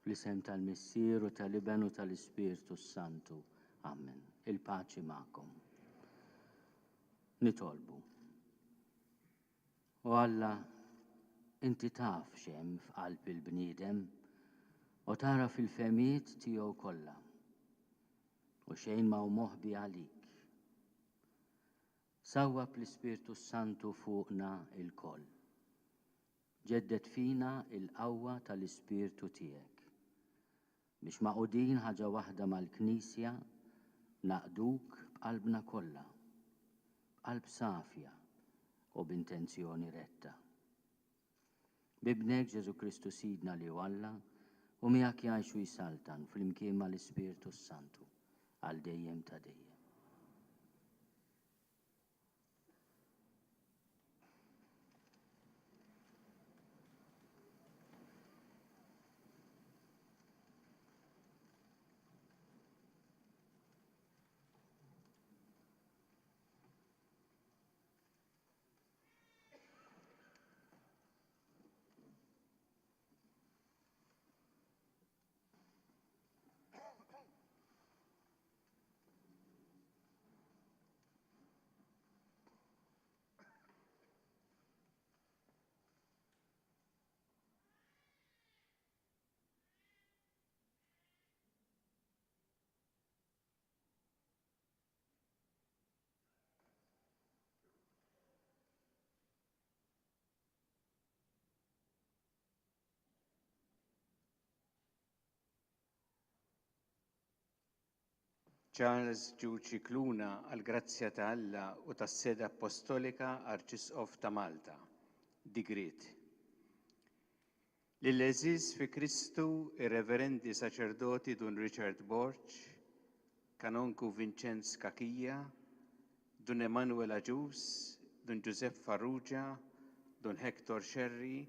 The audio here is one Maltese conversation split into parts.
Fl-isem tal-Missier u tal-Iben u tal-Ispirtu Santu. Amen. Il-paċi ma'kom. Nitolbu. U Alla, inti taf xem f'qalb il-bniedem u tara fil-femiet tiegħu kollha. U xejn ma hu moħbi għalik. Sawwab l-Ispirtu Santu fuqna il-koll. Ġeddet fina il-qawwa tal-Ispirtu tiegħek. Biex maqudin ħaġa waħda mal-Knisja naqduk b'qalbna kollha, b'qalb safja u b'intenzjoni retta. Bibnek Ġesu Kristu Sidna li Alla u miegħek jgħixu jsaltan fl-imkien mal-Ispirtu Santu għal dejjem ta' dejjem. Charles Giuci Cluna għal-grazzja ta' Alla u tas-Sede Apostolika Arċisqof ta' Malta. Digrit. Lill-eżiż fi Kristu ir-Reverendi Saċerdoti Dun Richard Borch, Kanonku Vincenz Kakija, Dun Emanuel Aġus, Dun Giuseppe Farrugia, Dun Hector Sherry,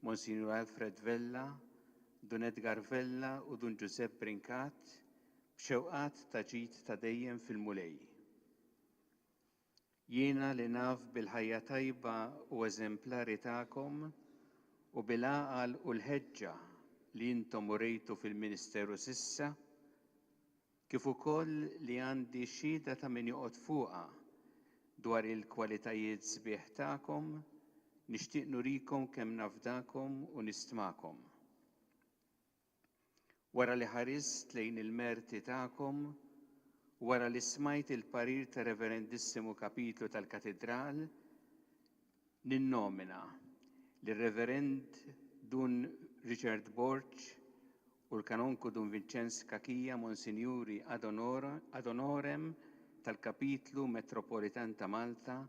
Monsignor Alfred Vella, Dun Edgar Vella u Dun Giuseppe Brincat, b'xewqat ta' ġid ta' dejjem fil-mulej. Jiena li naf bil-ħajja tajba u eżemplari tagħkom u bil-għaqal u l-ħeġġa li intom urejtu fil-Ministeru sissa, kif ukoll li għandi xhieda ta' min joqgħod fuqha dwar il-kwalitajiet sbieħ tagħkom, nixtieq nurikom kemm nafdakom u nistmakom. Wara li ħarist lejn il-merti tagħkom, wara li smajt il-parir ta' Reverendissimu Kapitlu tal-Katedral, ninnomina lir-Reverend Dun Richard Borch u l-Kanonku Dun Vincenz Kakija Monsinjuri ad honorem tal-Kapitlu Metropolitan ta' Malta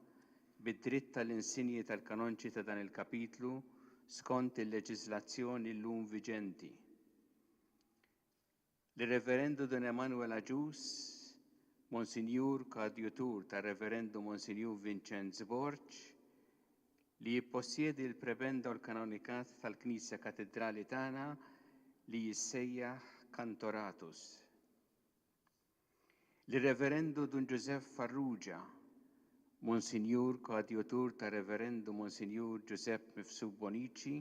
bid-dritt tal-insinji tal-kanonċi ta' dan il-kapitlu skont il-leġiżlazzjoni llum viġenti. L-Reverendu Dun Emanuel Aġus, Monsignur Koadjutur ta' Reverendu Monsignur Vincenz Borch, li jipposjedi l-prebenda u l-kanonikat tal-Knisja Katedrali tagħna li jissejjaħ Kantoratus. L-Reverendu Dun Giuseppe Farrugia, Monsignur Koadjutur ta' Reverendu Monsignur Giuseppe Mifsud Bonici,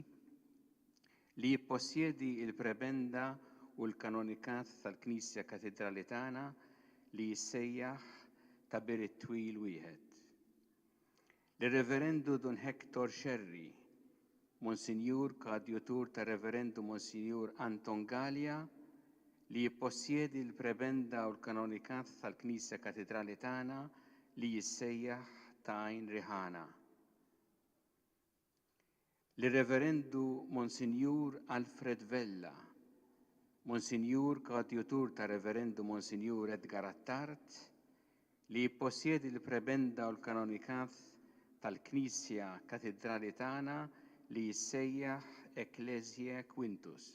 li jipposjedi l-prebenda u l-kanonikat tal-Knisja Katedrali tagħna li jissejjaħ ta' Birit Twil wieħed. L-Reverendu Dun Hector Sherry, Monsignur Koadjutur ta' Reverendu Monsignur Anton Gallia, li jipposjedi l-prebenda u l-kanonikat tal-Knisja Katedrali tagħna li jissejjaħ ta' Għajn Riħana. L-Reverendu Monsignur Alfred Vella, Monsignur Koadjutur ta' Reverendu Monsignur Edgar Attart, li jipposjedi l-prebenda u l-kanonikat tal-Knisja Katedrali tagħna li jissejjaħ Ecclesiae Quintus.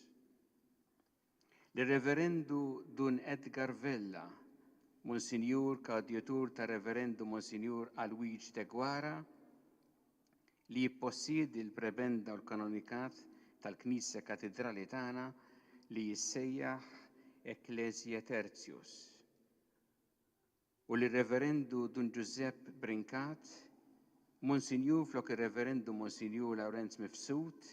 L-Reverendu Dun Edgar Vella, Monsignur Koadjutur ta' Reverendu Monsignur Alwij de Guara, li jipposjedi l-prebenda u l-kanonikat tal-Knisja Katedrali tagħna li jissejjaħ Ecclesiae Tertius. U l-Reverendu Dun Giuseppe Brincat, Monsignur flok il-Reverendu Monsignur Laurenz Mifsud,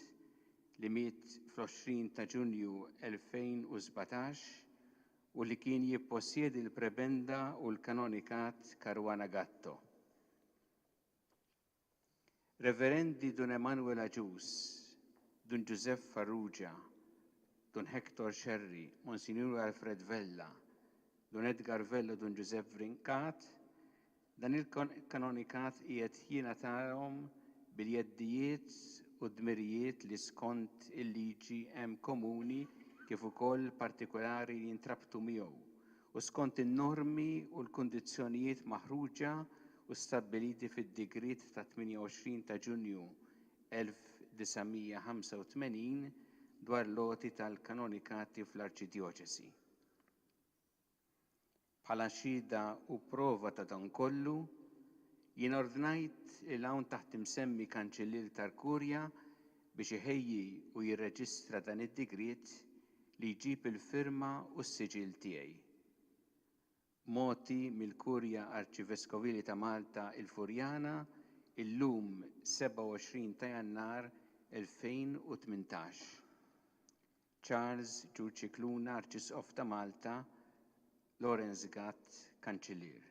li miet fl-20 ta' Ġunju 2017 u li kien jipposjedi l-prebenda u l-kanonikat Caruana Gatto. Reverendi Don Emanuel Agius, Don Giuseppe Farrugia, Don Hector Sherry, Monsignor Alfred Vella, Don Edgar Vella, Don Giuseppe Brincat, dan il-kanonikat qiegħed jingħatahom bil-jeddijiet u dmirijiet li skont il-liġi hemm komuni kif ukoll partikolari li jintrabtu miegħu u skont in-normi u l-kundizzjonijiet maħruġa u stabbiliti fid-Dekret ta' 28 ta' Ġunju 1985 dwar loti tal-kanonikati fl-Arċidjoċesi. Bħala xhieda u prova ta' dan kollu, jien ordnajt il-hawn taħt imsemmi Kanċellier tal-Kurja biex iħejji u jirreġistra dan id-dekret li jġib il-firma u s-siġil tiegħi. Moti mill-Kurja Arċiveskovili ta' Malta il-Furjana illum 27 ta' Jannar 2018. Charles Giulio Cicluna, Arċisqof ta' Malta, Lawrence Gatt, Kanċellier.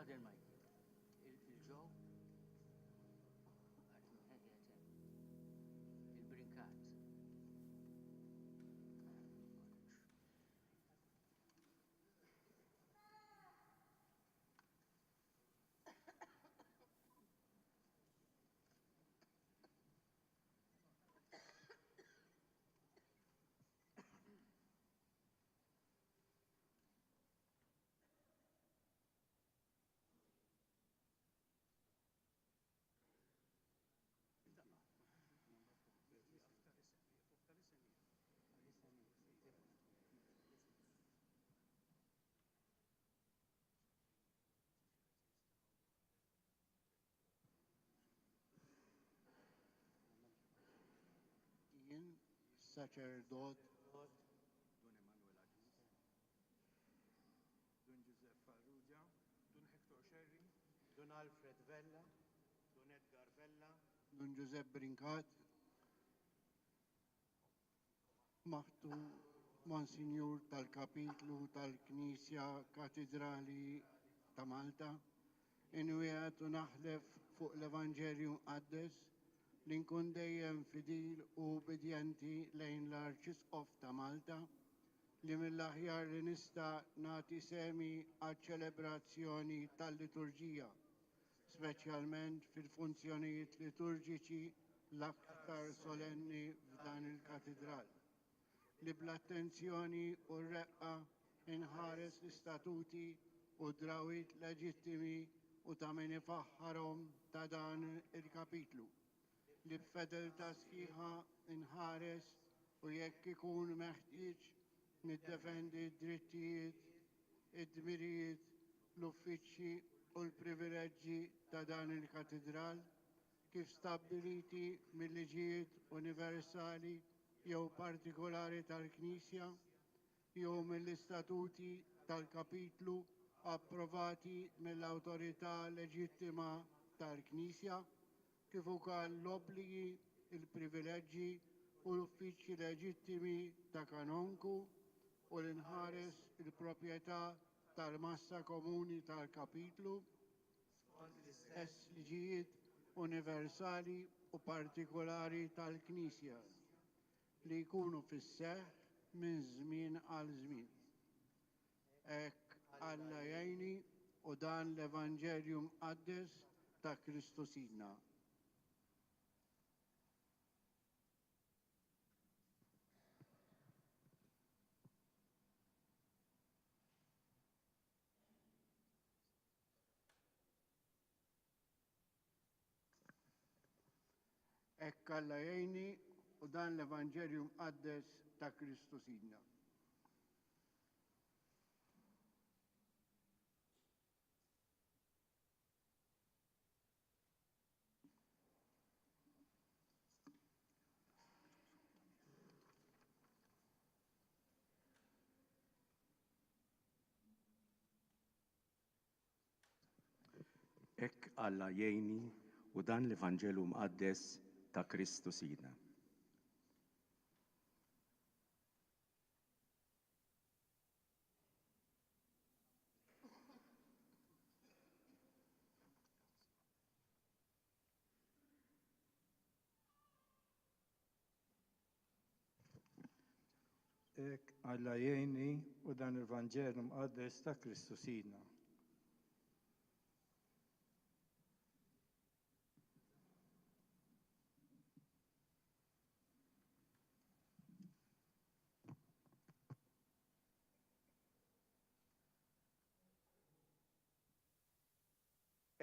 Father Michael, il-ġo il-brinkat. Ian, sacerdot, Don Emanuel Aġus, Don Giuseppe Farrugia, Don Hector Sherry, Don Alfred Vella, Don Edgar Vella, Don Giuseppe Brincat, maħtu Monsignor tal-Kapitlu tal-Knisja Katedrali ta' Malta, inwijat u naħlef fuq l-Evanġelju Qaddes li nkun dejjem fidil u obedjenti lejn l-Arċisqof ta' Malta li mill-aħjar li nista' nagħti semi għaċ-ċelebrazzjoni tal-liturġija, speċjalment fil-funzjonijiet liturġiċi l-aktar solenni f'dan il-katedral. Li bl-attenzjoni u r-reqqa inħares l-istatuti u drawit leġittimi u ta' min ifaħħarhom ta' dan il-kapitlu. Li b'fedeltà sħiħa inħares u jekk ikun meħtieġ niddefendi d-drittijiet, id-dmirijiet, l-uffiċċji u l-privileġġi ta' dan il-katedral kif stabbiliti mill-liġijiet universali jew partikolari tal-Knisja jew mill-istatuti tal-Kapitlu approvati mill-awtorità leġittima tal-Knisja kif ukoll l-obbligi, il-privileġġi u l-uffiċċji leġittimi ta' kanonku u l-inħares il-proprjetà tal-massa komuni tal-Kapitlu stess liġijiet universali u partikolari tal-Knisja li jkunu fis-seħħ minn żmien għal żmien. Hekk Alla jgħinni u dan l-Evanġelju Mqaddes ta' Kristu Sidna. Hekk Alla jgħinni u dan l-Evanġelju Mqaddes ta' Kristu Sidna. Ekk Alla jgħinni u dan l-Evanġelu Mqaddes ta' Kristu Sidna. Ekk Alla jgħinni u dan l-Evanġelu Mqaddes ta' Kristu Sidna.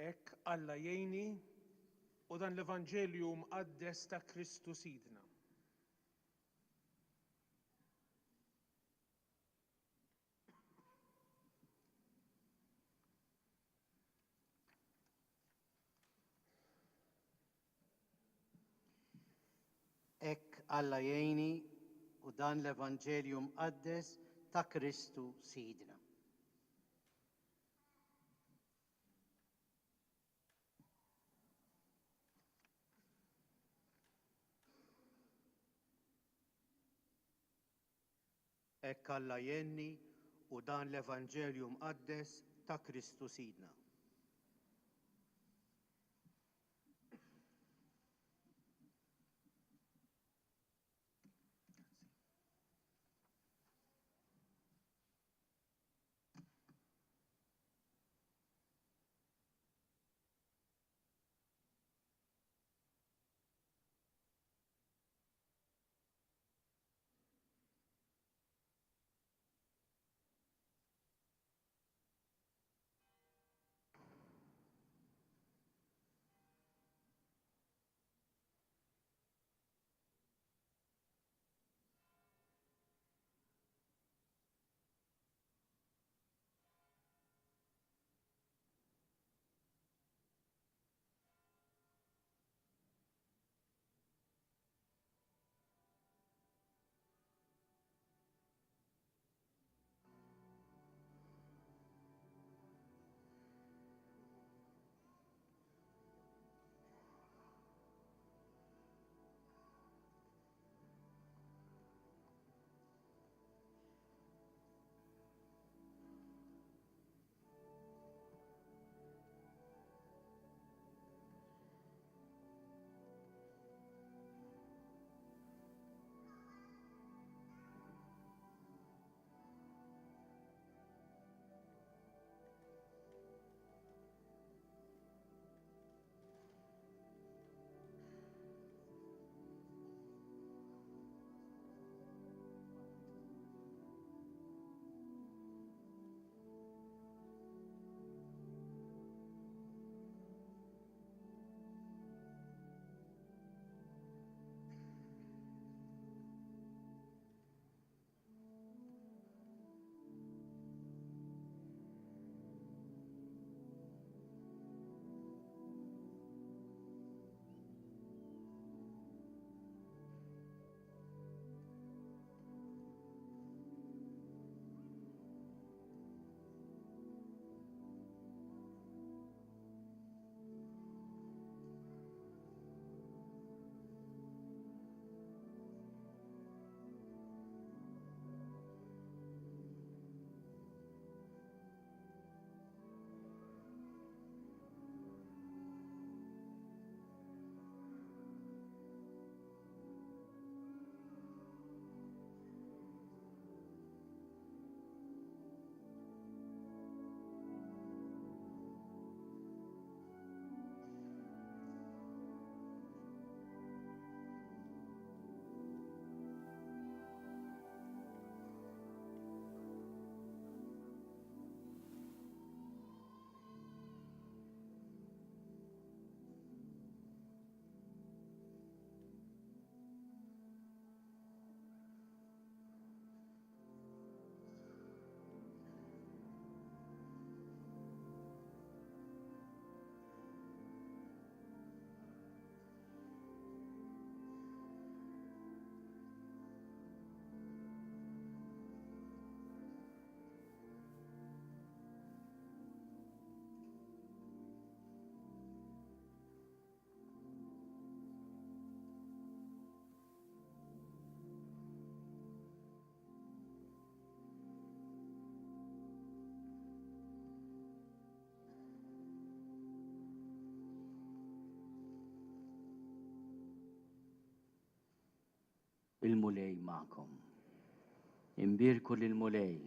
Ekk Alla jgħinni u dan l-Evanġelju Mqaddes ta' Kristu Sidna. Ekk Alla jgħinni u dan l-Evanġelju Mqaddes ta' Kristu Sidna. Ekk Alla jgħinni u dan l-Evanġelju Mqaddes ta' Kristu Sidna. المولاي معكم. نباركوا للمولاي.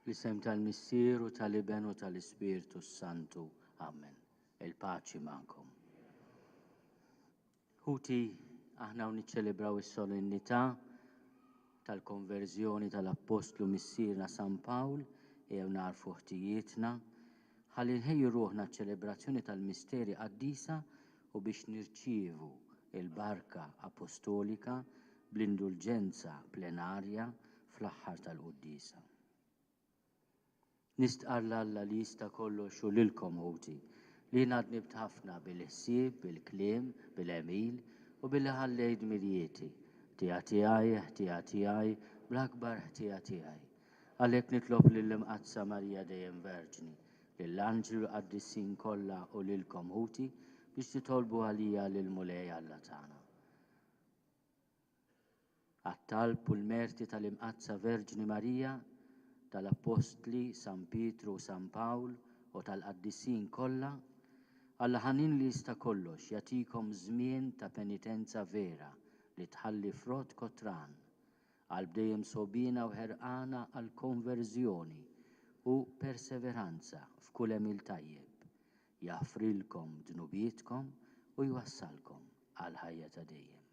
L-isem tal-Missier u tal-Iben u tal-Ispirtu Santu. Amen. Il-paċi mankom. Huti, aħna niċċelebraw is-solennità tal-konverżjoni tal-Apostlu Missierna San Pawl jew narfu ħtijietna ħalli nħejju ruħna ċ-ċelebrazzjoni tal-misteri qaddisa u biex nirċievu il-barka apostolika bl-indulġenza plenarja fl-aħħar tal-Quddisa. Nistqarla Alla li jista' kollox u lilkom Ħuti li ngħadnibt ħafna bil-ħsieb, bil-kliem, bil-emil u billi ħallejt miljieti ħtija tiegħi bl-akbar ħtija tiegħi. Għalhekk nitlob lill-Imqazza Marija dejjem Verġni, lill-Anġlu qaddisin kollha u lilkom Ħuti biex titolbu għalija lill-Mulej Alla tagħna. Għat-talb u l-merti tal-Imqazza Verġni Marija, tal-Apostli San Pietru u San Pawl u tal-qaddisin kollha, Alla ħanin li jista' kollox jagħtikom żmien ta' penitenza vera li tħalli frott kotran għal bdejjem sobina u ħerqana għal konverżjoni u perseveranza f'kull emil tajjeb, jaħfrilkom dnubietkom u jwassalkom għal ħajja ta' dejjem.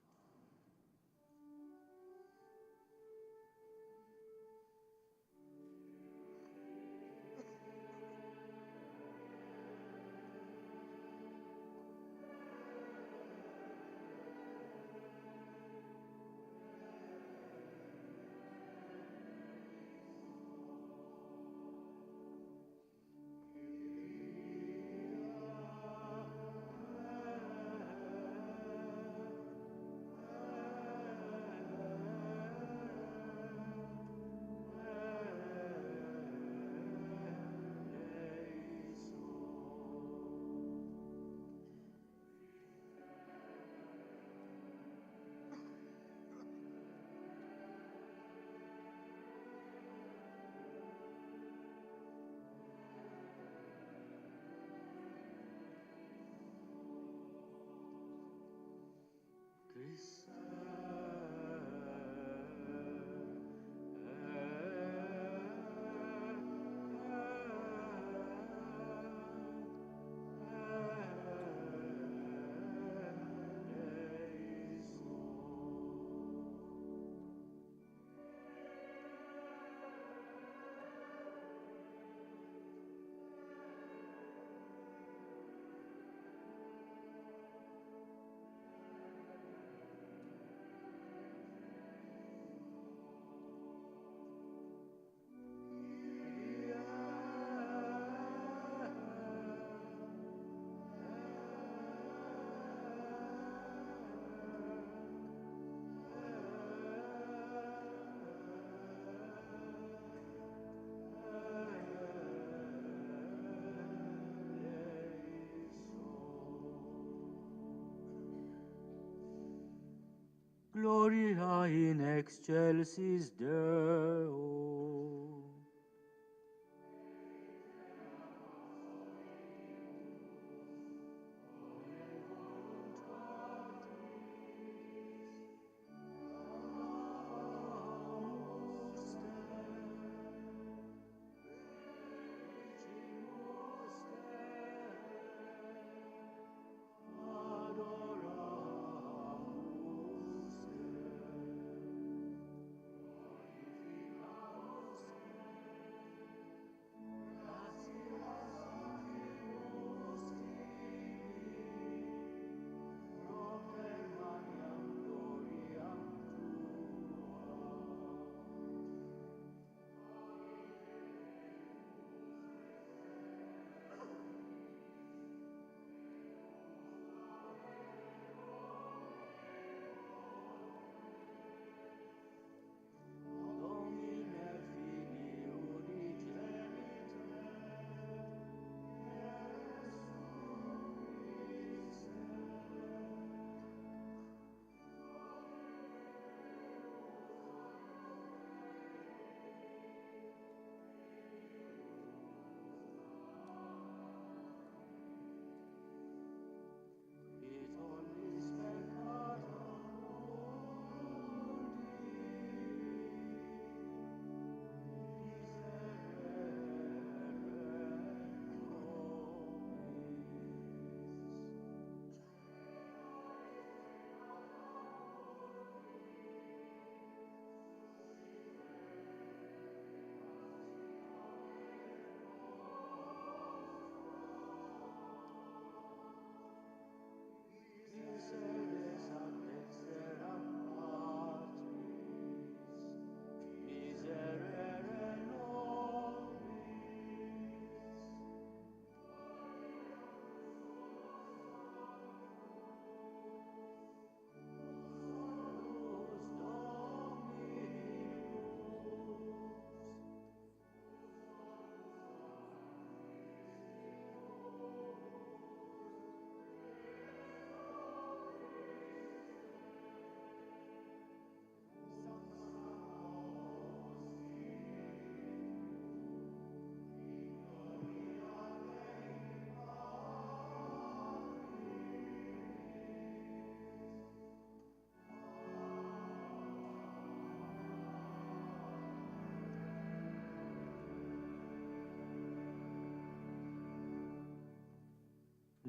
Gloria in excelsis Deo.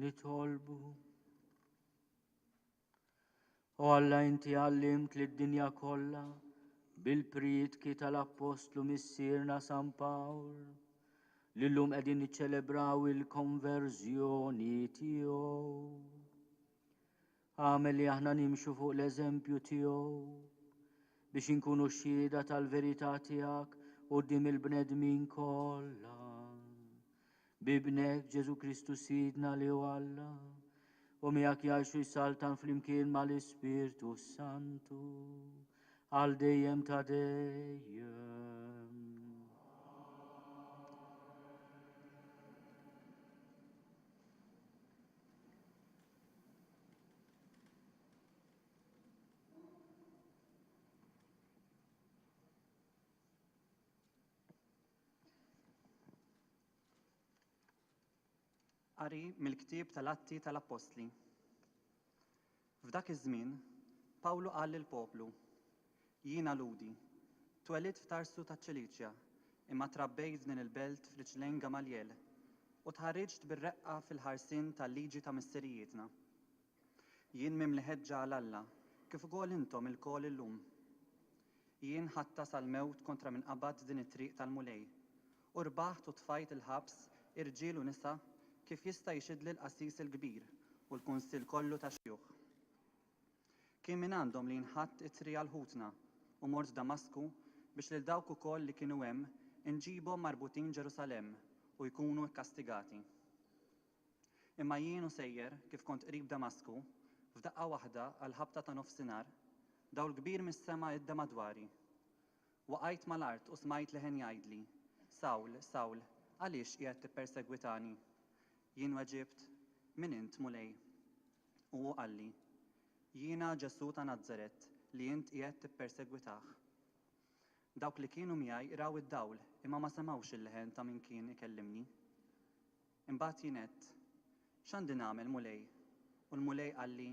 nitolbu. U Alla inti għallimt lid-dinja kollha bil-pritki tal-Apostlu missierna San Pawl li llum qegħdin niċċelebraw il-konverżjoni tiegħu. Għamel li aħna nimxu fuq l-eżempju tiegħu biex inkunu xhieda tal-verità tiegħek quddiem il-bnedmin kollha. Bibnek Ġesu Kristu Sidna li hu Alla u miegħek jgħixu jsaltan flimkien mal-Ispirtu Santu għal dejjem ta' dejjem. Qari mill-ktieb tal-Atti tal-Apostli. F'dak iż-żmien, Pawlu qal lill-poplu: Jiena Ludi, twelid f'Tarsu taċ-Ċiliċja, imma trabbejt f'din il-belt f'riġlejn Gamaljel u tħarriġt bir-reqqa fil-ħarsien tal-liġi ta' misserijietna. Jien mimli ħeġġa għal Alla, kif ukoll intom ilkoll illum. Jien ħatta sal-mewt kontra min qabad din it-triq tal-mulej u rbaħt u tfajt il-ħabs irġiel u nisa kif jista' jxidli l-qasis il-kbir u l-kunsill kollu ta' xjuħ. Kien min għandhom li nħatt it-tri għal ħutna u mort Damasku biex lil dawk ukoll li kienu hemm inġibhom marbutin Ġerusalemm u jkunu kkastigati. Imma jien u sejjer kif kont qrib Damasku, f'daqqa waħda għal ħabta ta' nofsinhar, dawl kbir mis-sema idda madwari. Waqajt mal-art u smajt leħen jgħidli: Sawl, Sawl, għaliex qiegħed tippersegwitani? Jien weġibt: Min int mulej? U hu qalli: Jiena Ġesu ta' Nażaret li int qiegħed tippersegwitah. Dawk li kienu miegħi raw id-dawl imma ma semgħux il-leħen ta' min kien ikellimni. Imbagħad jien għedt: X'għandi nagħmel mulej? U l-mulej qalli: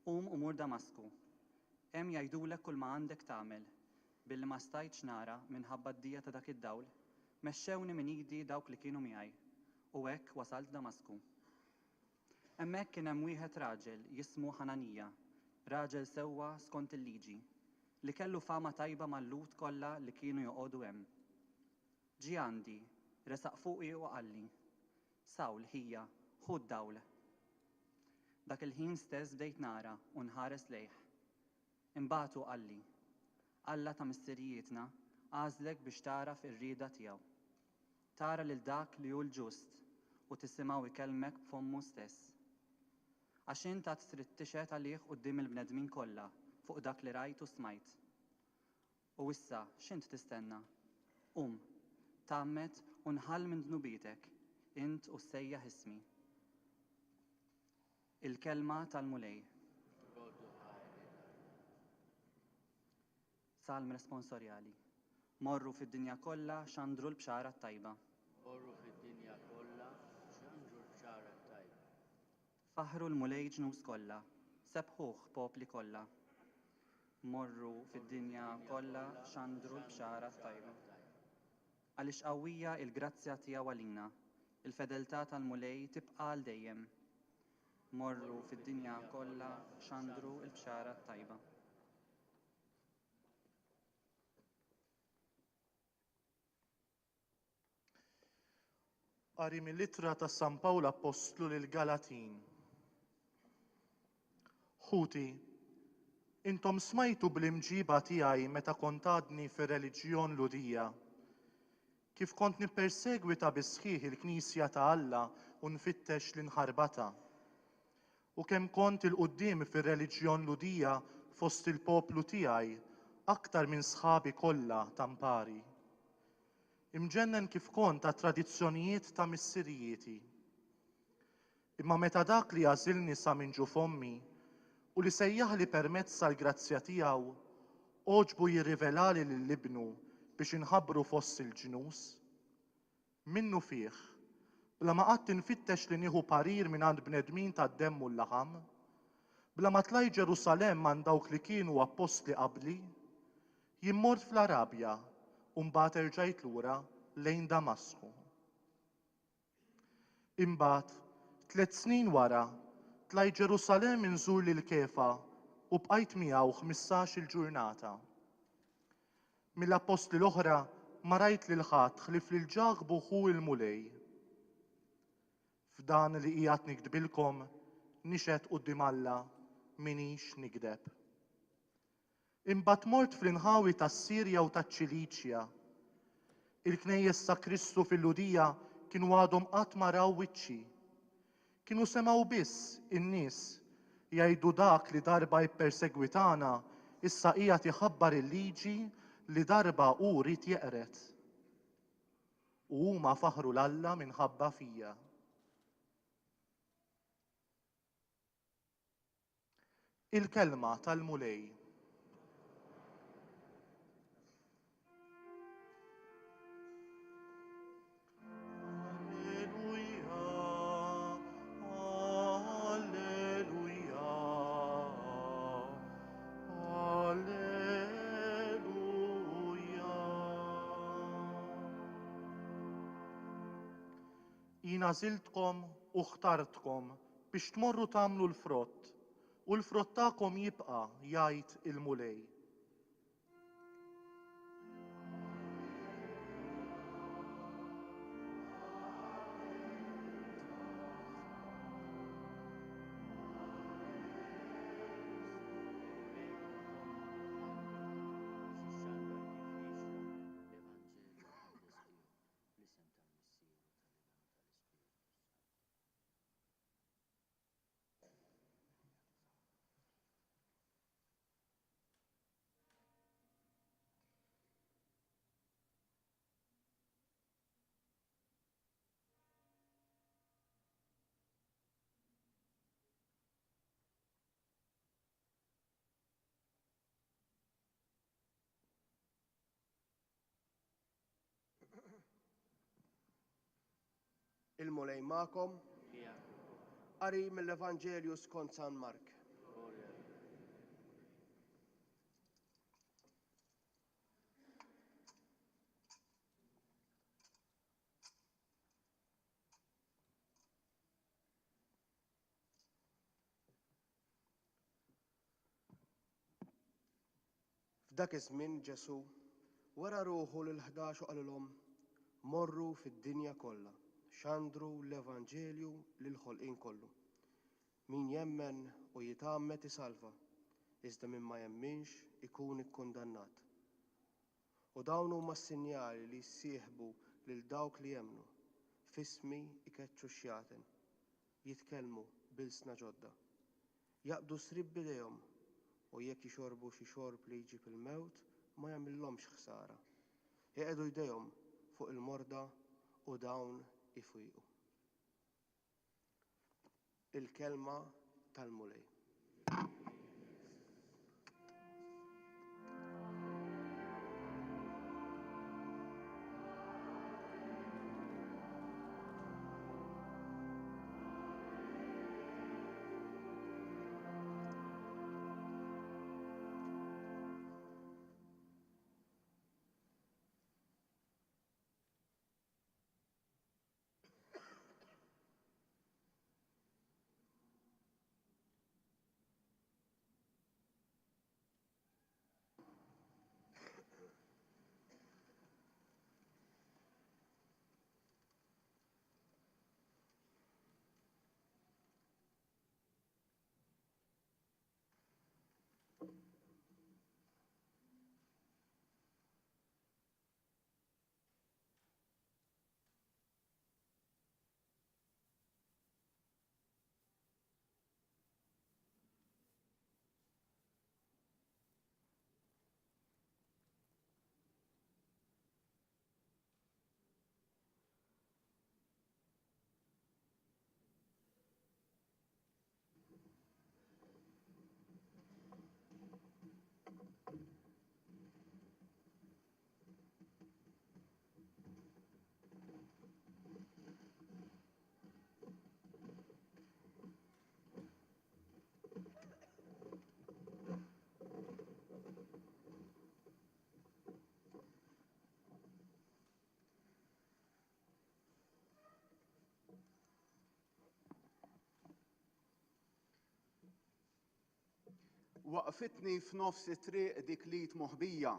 Qum u mur Damasku. Hemm jgħidulek kull ma għandek tagħmel. Billi ma stajtx nara minħabba d-dija ta' dak id-dawl, mexxewni minn idi dawk li kienu miegħi. U hekk wasalt Damasku. Hemmhekk kien hemm wieħed raġel jismu Ħananija, raġel sewwa skont il-liġi, li kellu fama tajba mal-lut kollha li kienu joqogħdu hemm. Ġie għandi, resaq fuqi u qalli: Sawl ħija, ħu d-dawl. Dak il-ħin stess bdejt nara u nħares lejh. Imbagħad hu qalli: Alla ta' misserijietna għażlek biex taraf ir-rieda tiegħu. Tara lil dak li hu l-ġust u tisimgħu ikellmek b'fommu stess. Għax int għad trid tixhed għalih quddiem il-bnedmin kollha fuq dak li rajt u smajt. U issa x'int tistenna? Qum, tagħmmed u nħall minn dnubitek, int u ssejjaħ ismi. Il-kelma tal-mulej. Salm responsorjali. Morru fid-dinja kollha xandru l-bxara t-tajba. Morru fid-dinja kollha xandru l-bxara t-tajba. Faħru l-mulej ġnus kollha, sebħuh popli kollha. Morru fid-dinja kollha xandru l-bxara t-tajba. Għaliex qawwija l-grazzja tiegħu għalina, il-fedeltà tal-mulej tibqa' għal dejjem. Morru fid-dinja kollha xandru l-bxara t-tajba. Qari mill-ittra ta' San Pawl Apostlu lil Galatin. Ħuti, intom smajtu bl-imġiba tiegħi meta kont għadni fir-reliġjon Ludija. Kif kont nippersegwita bi sħiħ il-Knisja ta' Alla u nfittex l-inħarbata. U kemm kont il-qudiem fir-reliġjon Ludija fost il-poplu tiegħi aktar minn sħabi kollha tampari. Imġennen kif kont ta' tradizzjonijiet ta' missirijieti. Imma meta dak li għażilni sa minn ġu fommi u li sejjaħli permezz tal-grazzja tiegħu oġbu jirrivelali lill-ibnu biex inħabbru fost il-ġnus. Minnu fih, bla ma qatt infittex li nieħu parir minn għand bnedmin tad-demm u l-laħam, bla ma tlaj Ġerusalem għand dawk li kienu apostli qabli, jimmort fl-Arabja u mbagħad erġajt lura lejn Damasku. Imbagħad 3 snin wara, tlajt Ġerusalem inżur lil Kefa u bqajt miegħu 15-il ġurnata. Mill-apostli l-oħra ma rajt lil ħadd ħlif lil ġagħbu ħu il-mulej. F'dan li qiegħed nikdbilkom nixed quddiem Alla minix nikdeb. Imbagħad mort fl-inħawi tas-Sirja u taċ-Ċiliċja. Il-knejjes ta' Kristu fil-Ludija kienu għadhom qatt ma raw wiċċi. Kienu semgħu biss in-nies jgħidu dak li darba jippersegwitana issa qiegħed iħabbar il-liġi li darba hu rid jeqret. U huma faħru l-Alla minħabba fija. Il-kelma tal-mulej. Jina żiltkom u ħtartkom biex tmorru tagħmlu l-frott u l-frott tagħkom jibqa' jgħid il-mulej. Il-mulej magħkom. Qari mill-Evanġelju skont San Mark. F'dak iż-żmien Ġesu wara ruħu lil-11 qalilhom morru fid-dinja kollha, xandru l-Evanġelju lil-ħolqien kollu. Min jemmen u jitgħammed isalva, iżda min ma jemminx ikun ikkundannat. U dawn huma s-sinjali li jsieħbu lil dawk li jemmnu. F'ismi ikeċċu x-xjaten, jitkellmu bilsna ġodda, jaqbdu srib b'idejhom u jekk jixorbu xi xorb li jġib il-mewt ma jagħmilhomx ħsara. Jeqgħdu jdejhom fuq il-morda u dawn ifwiequ. Il-kelma tal-mulej. waqfitni f'nofs it-triq dik lit moħbija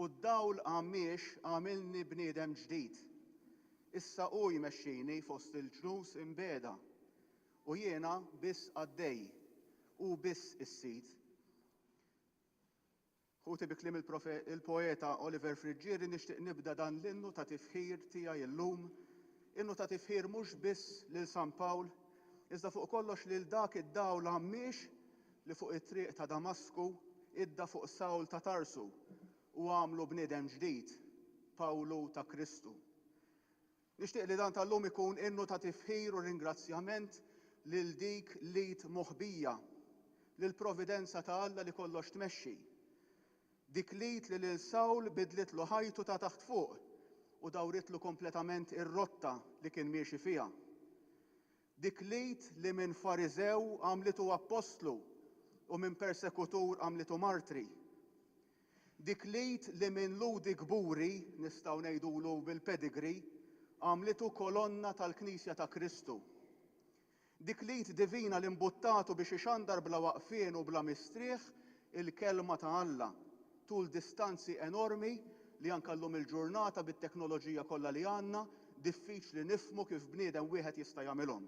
u d-dawl għamilni bniedem ġdid. Issa hu jmexxini fost il-ġnus imbeda u jiena biss għaddej u biss is-sit. Ħuti bi kliem il-poeta Oliver Frigieri nixtieq nibda dan l-innu ta' tifħir tiegħi llum, innu ta' tifħir mhux biss lil San Pawl, iżda fuq kollox lil dak id-dawl għammiex li fuq it-triq ta' Damasku idda fuq Sawl ta' Tarsu u għamlu bniedem ġdid, Pawlu ta' Kristu. Nixtieq li dan tal-lum ikun innu ta' tifħir u ringrazzjament lil dik lit moħbija, lil providenza ta' Alla li kollox tmexxi. Dik lit li lil Sawl bidlitlu ħajtu ta' taħt fuq u dawritlu kompletament ir-rotta li kien miexi fiha. Dik lit li minn Fariżew għamlitu apostlu u minn persekutur għamlitu martri. Dik lit li minn ludi gburi, nistgħu ngħidulu bil-pedigri, għamlitu kolonna tal-Knisja ta' Kristu. Dik lit divina li mbuttatu biex ixandar bla waqfien u bla mistrieħ il-kelma ta' Alla tul distanzi enormi li anke llum il-ġurnata bit-teknoloġija kollha li għandna diffiċli nifhmu kif bniedem wieħed jista' jagħmilhom.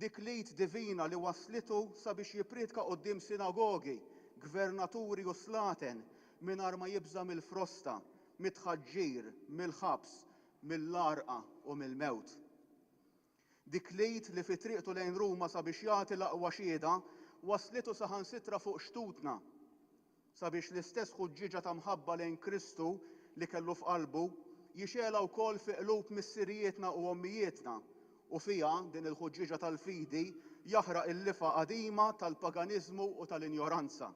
Dik lit divina li waslitu sabiex jipriedka quddiem sinagogi, gvernaturi u slaten mingħajr ma jibża mill-frosta, mit-tħaġġir, mill-ħabs, mill-larqa u mill-mewt. Dik lit li fi triqtu lejn Ruma sabiex jagħti l-aqwa xhieda waslitu saħansitra fuq xtutna sabiex l-istess ħuġġiġa ta' mħabba lejn Kristu li kellu f'qalbu jixela wkoll fi qlub missirijietna u ommijietna u fiha din il-ħuġġiġa tal-fidi jaħraq il-lifa qadima tal-paganiżmu u tal-injoranza.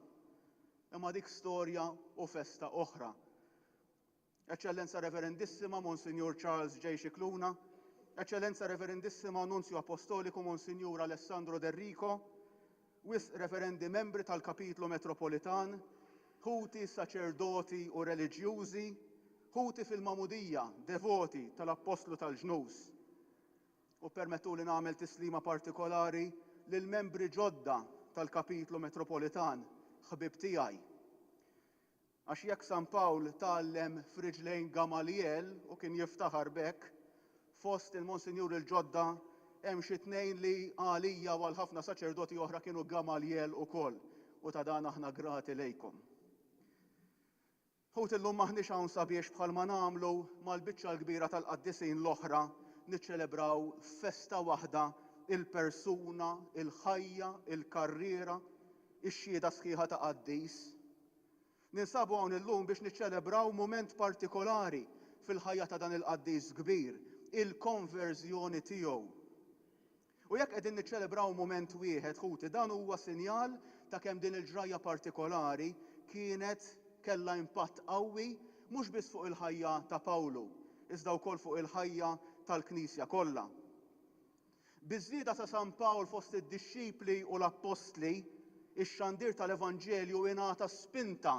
Imma dik storja u festa oħra. Eċċellenza Reverendissima Monsignor Charles J. Cicluna, Eċċellenza Reverendissima Nunzju Apostoliku Monsignor Alessandro Derrico, wisq referendi membri tal-Kapitlu Metropolitan, ħuti saċerdoti u reliġjużi, ħuti fil-Mamudija, devoti tal-Apostlu tal-Ġnus. U permettu li nagħmel tislima partikolari lil membri ġodda tal-Kapitlu Metropolitan, ħbib tiegħi. Għax jekk San Pawl tgħallem f'riġlejn Gamaliel u kien jiftaħar bekk, fost il-Monsinjur il-ġodda hemm xi tnejn li għalija u għal ħafna saċerdoti oħra kienu Gamaliel ukoll u ta' dan aħna grati lejkom. Ħut illum maħniex hawn sabiex bħalma nagħmlu mal-biċċa l-kbira tal-qaddisin l-oħra niċċelebraw festa waħda il-persuna, il-ħajja, il-karriera, ix-xhieda sħiħa ta' qaddis. Ninsabu hawn illum biex niċċelebraw mument partikolari fil-ħajja ta' dan il-qaddis kbir, il-konverżjoni tiegħu. U jekk qegħdin niċċelebraw mument wieħed ħuti dan huwa sinjal ta' kemm din il-ġrajja partikolari kienet kellha impatt qawwi mhux biss fuq il-ħajja ta' Pawlu, iżda wkoll fuq il-ħajja tal-Knisja kollha. Biż-żieda ta' San Pawl fost id-dixxipli u l-Apostli, ix-xandir tal-Evanġelju ingħata spinta,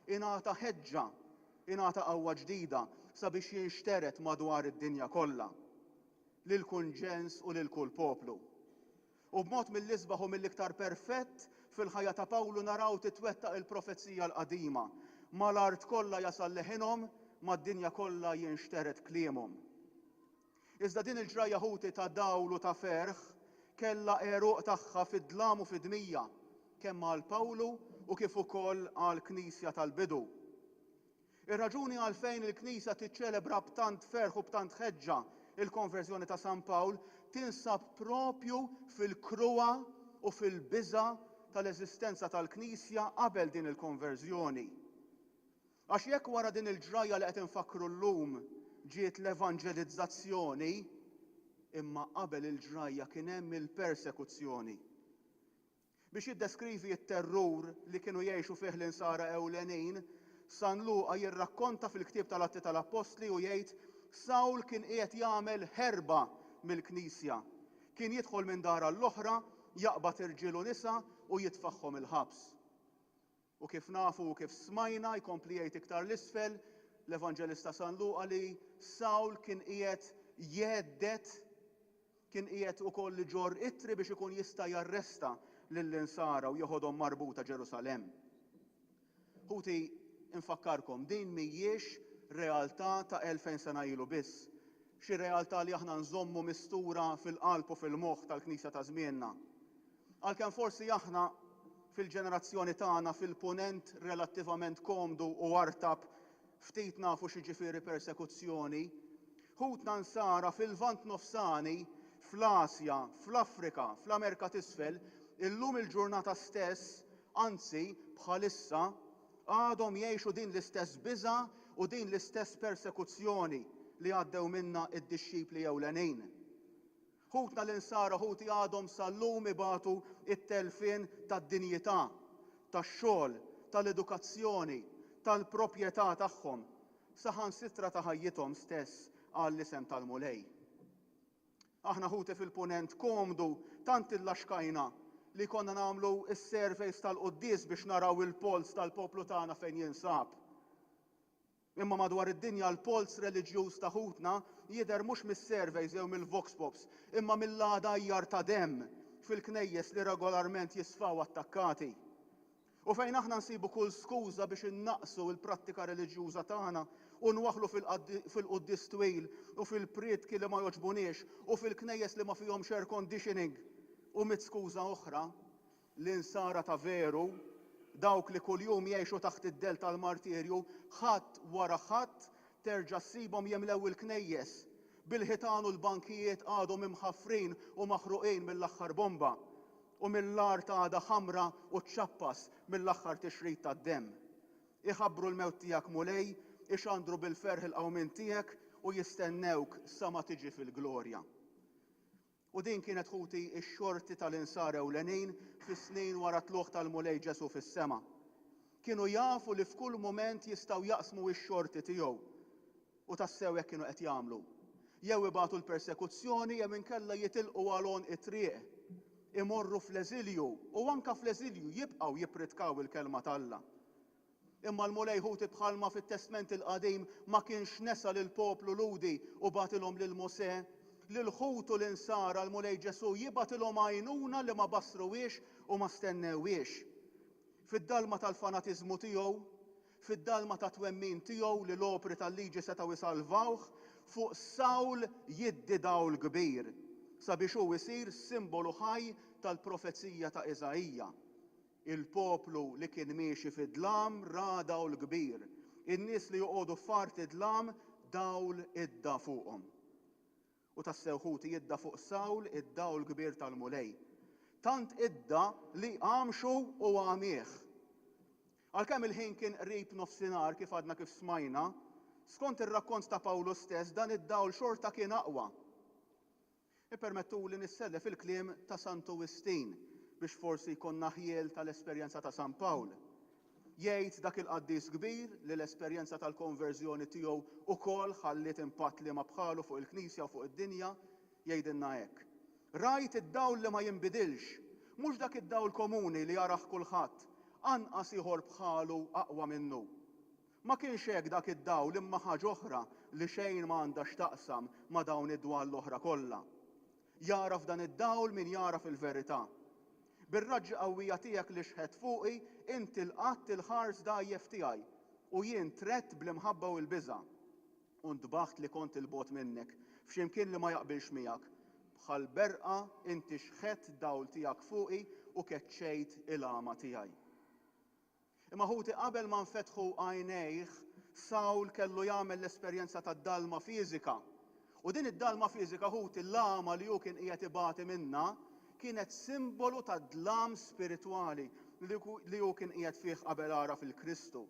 ingħata ħeġġa, ingħata qawwa ġdida sabiex jinxteret madwar id-dinja kollha lil kunġens u lil kull poplu. U b'mod mill-isbaħ u mill-iktar perfett fil-ħajja ta' Pawlu naraw titwettaq il-profezija l-qadima. Mal-art kollha jasal leħinhom, mad-dinja kollha jinxteret kliemhom. Iżda din il-ġrajja ħuti ta' dawl u ta' ferħ kellha għeruq tagħha fid-dlam u fid-dmija, kemm għal Pawlu u kif ukoll għall-Knisja tal-bidu. Ir-raġuni għalfejn il-Knisja tiċċelebra b'tant ferħ u b'tant ħeġġa il-konverżjoni ta' San Pawl tinsab propju fil-kruwa u fil-biża tal-eżistenza tal-Knisja qabel din il-konverżjoni. Għax jekk wara din il-ġrajja li qed infakru llum ġiet l-evanġelizzazzjoni, imma qabel il-ġrajja kien hemm il-persekuzzjoni. Biex jiddeskrivi t-terrur li kienu jgħixu fih l-insara ewlenin, San Luqa jirrakkonta fil-ktieb tal-Atti tal-Apostli u jgħid Sawl kien qiegħed jagħmel ħerba mill-Knisja. Kien jidħol minn dara l-oħra, jaqbad irġiel u nisa u jitfaħħom il-ħabs. U kif nafu u kif smajna jkompli jgħid iktar l-isfel l-Evanġelista San Luqa li Sawl kien qiegħed jeddet, kien qiegħed ukoll ġor ittri biex ikun jista' jarresta lill-insara u joħodhom marbuta Ġerusalem. Ħuti infakkarkom din mhijiex realtà ta' 2000 sena ilu biss. Xi realtà li aħna nżommu mistura fil-qalb u fil-moħħ tal-Knisja ta' żmienna. Għalkemm forsi aħna fil-ġenerazzjoni tagħna fil-punent relattivament komdu u artab ftit nafu xi ġifieri persekuzzjoni, ħutna nsara fil-Lvant Nofsani, fl-Asja, fl-Afrika, fl-Amerika t'isfel, illum il-ġurnata stess, anzi bħalissa għadhom jgħixu din l-istess biża' u din l-istess persekuzzjoni li għaddew minna id-dixxipli ewlenin. Ħutna l-insara ħuti għadhom sal-lum ibatu it-telfien tad-dinjità, tax-xogħol, tal-edukazzjoni, tal-proprjetà tagħhom, saħansitra ta' ħajjithom stess għall-isem tal-mulej. Aħna ħuti fil-punent komdu tant illaxkajna li konna nagħmlu s-surveys tal-quddies biex naraw il-pols tal-poplu tagħna fejn jinsab. Imma madwar id-dinja l-pols reliġjuż ta' ħutna jidher mhux mis-surveys jew mill-vox pops, imma mill-għadajjar ta' demm fil-knejjes li regolarment jisfaw attakkati. U fejn aħna nsibu kull skuża biex innaqsu l-prattika reliġjuża tagħna u nwaħlu fil-quddies twil u fil-priedki li ma jogħġbuniex u fil-knejjes li ma fihomx air conditioning u mit skuża oħra, l-insara ta' veru, dawk li kuljum jgħixu taħt id-del tal-martirju, ħadd wara ħadd terġa' ssibhom jemlew il-knejjes bil-ħitan u l-bankijiet għadhom imħaffrin u maħruqin mill-aħħar bomba u mill-lar ta' għada ħamra u ċċappas mill-aħħar tixrid tad-demm. Iħabbru l-mewt tiegħek mulej, ixandru bil-ferħ il-qawmin tiegħek u jistennewk sa ma tiġi fil-glorja. U din kienet ħuti x-xorti tal-insara ewlenin fis-snin wara tluħ tal-mulej Ġesu fis-sema. Kienu jafu li f'kull mument jistgħu jaqsmu x-xorti tiegħu u tassew hekk kienu qed jagħmlu. Jew ibatu l-persekuzzjoni jew inkella jitilqu għalhom it-triq, imorru fl-eżilju u anke fl-eżilju jibqgħu jippritkaw il-kelma t'Alla. Imma l-mulej ħuti bħalma fit-Testament il-qadim ma kienx nesa lill-poplu ludi u batilhom lil Mosè, l-ħutu l-insara l-mulej Ġesu jibatilhom għajnuna li ma basruwiex u ma stennewiex. Fid-dalma tal-fanatiżmu tiegħu, fid-dalma ta' twemmin tiegħu li l-opri tal-liġi setgħu isalvawh, fuq Sawl jiddi dawl kbir sabiex hu jsir simbolu ħaj tal-profezija ta' Eżajija. Il-poplu li kien miexi fid-dlam ra dawl kbir. In-nies li joqogħdu f'art id-dlam dawl idda fuqhom. U tassew ħuti jidda fuq Sawl id-dawl kbir tal-mulej. Tant idda li għamxu u għamieħ. Għalkemm il-ħin kien qrib nofsinhar kif għadna kif smajna, skont ir-rakkont ta' Pawlu stess dan id-dawl xorta kien aqwa. Ippermettuli nissellef il-kliem ta' Sant Augustin biex forsi jkollna ħiel tal-esperjenza ta' San Pawl. Jgħid dak il-qaddis kbir li l-esperjenza tal-konverżjoni tiegħu ukoll ħalliet impatt li ma bħalu fuq il-Knisja u fuq id-dinja, jgħidilna hekk. Rajt id-dawl li ma jinbidilx, mhux dak id-dawl komuni li jaraħ kulħadd, anqas ieħor bħalu aqwa minnu. Ma kienx hekk dak id-dawl imma ħaġa oħra li xejn ma għandha x'taqsam ma dawn id-dwal l-oħra kollha. Jaraf dan id-dawl min jaraf il-verità. Bir-raġġa qawwija tiegħek li xħed fuqi, inti l-qatt il-ħars dajjef tiegħi u jien trett bl-imħabba u l-biża'. U ntbaħt li kont il-bot minnek f'ximkien li ma jaqbilx miegħek. Bħal berqa inti xħed dawl tiegħek fuqi u keċċejt il-għama tiegħi. Imma ħuti qabel ma nfetħu għajnejh, Sawl kellu jagħmel l-esperjenza tad-dalma fiżika. U din id-dalma fiżika ħuti l-għama li hu kien qiegħed ibati minnha kienet simbolu ta' dlam spiritwali li hu kien qiegħed fih qabel ara fil-Kristu.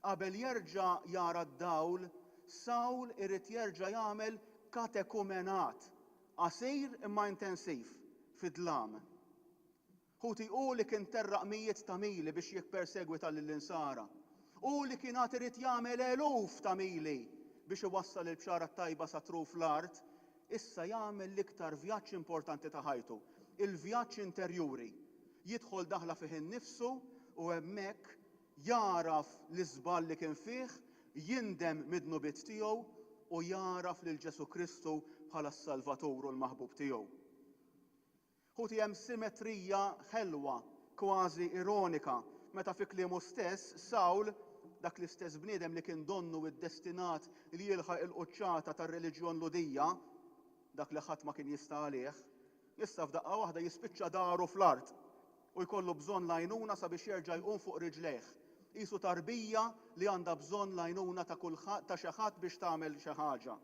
Qabel jerġa' jara d-dawl, Sawl irid jerġa' jagħmel katekumenat, qasir imma intensiv fid-dlam. Ħuti hu li kien terraq mijiet ta' mili biex jippersegwita lill-insara. Hu li kien għad irid jagħmel eluf ta' mili biex iwassal il-bxara tajba sa truf l-art, issa jagħmel l-iktar vjaġġ importanti ta' ħajtu, il-vjaġġ interjuri. Jidħol daħla fih innifsu u hemmhekk jaraf l-iżball li kien fih, jindem mid-nubiet tiegħu u jaraf lil Ġesu Kristu bħala s-Salvatur u l-maħbub tiegħu. Ħuti hemm simetrija ħelwa, kważi ironika, meta fi kliemu stess Sawl, dak l-istess bniedem li kien donnu id-destinat li jilħaq il-quċċata tar-reliġjon ludija, dak li ħadd ma kien jista' għalih, issa f'daqqa waħda jispiċċa daru fl-art u jkollu bżonn l-għajnuna sabiex jerġa' jqum fuq rijlejh. Qisu tarbija li għandha bżonn l-għajnuna ta' xi ħadd biex tagħmel xi ħaġa.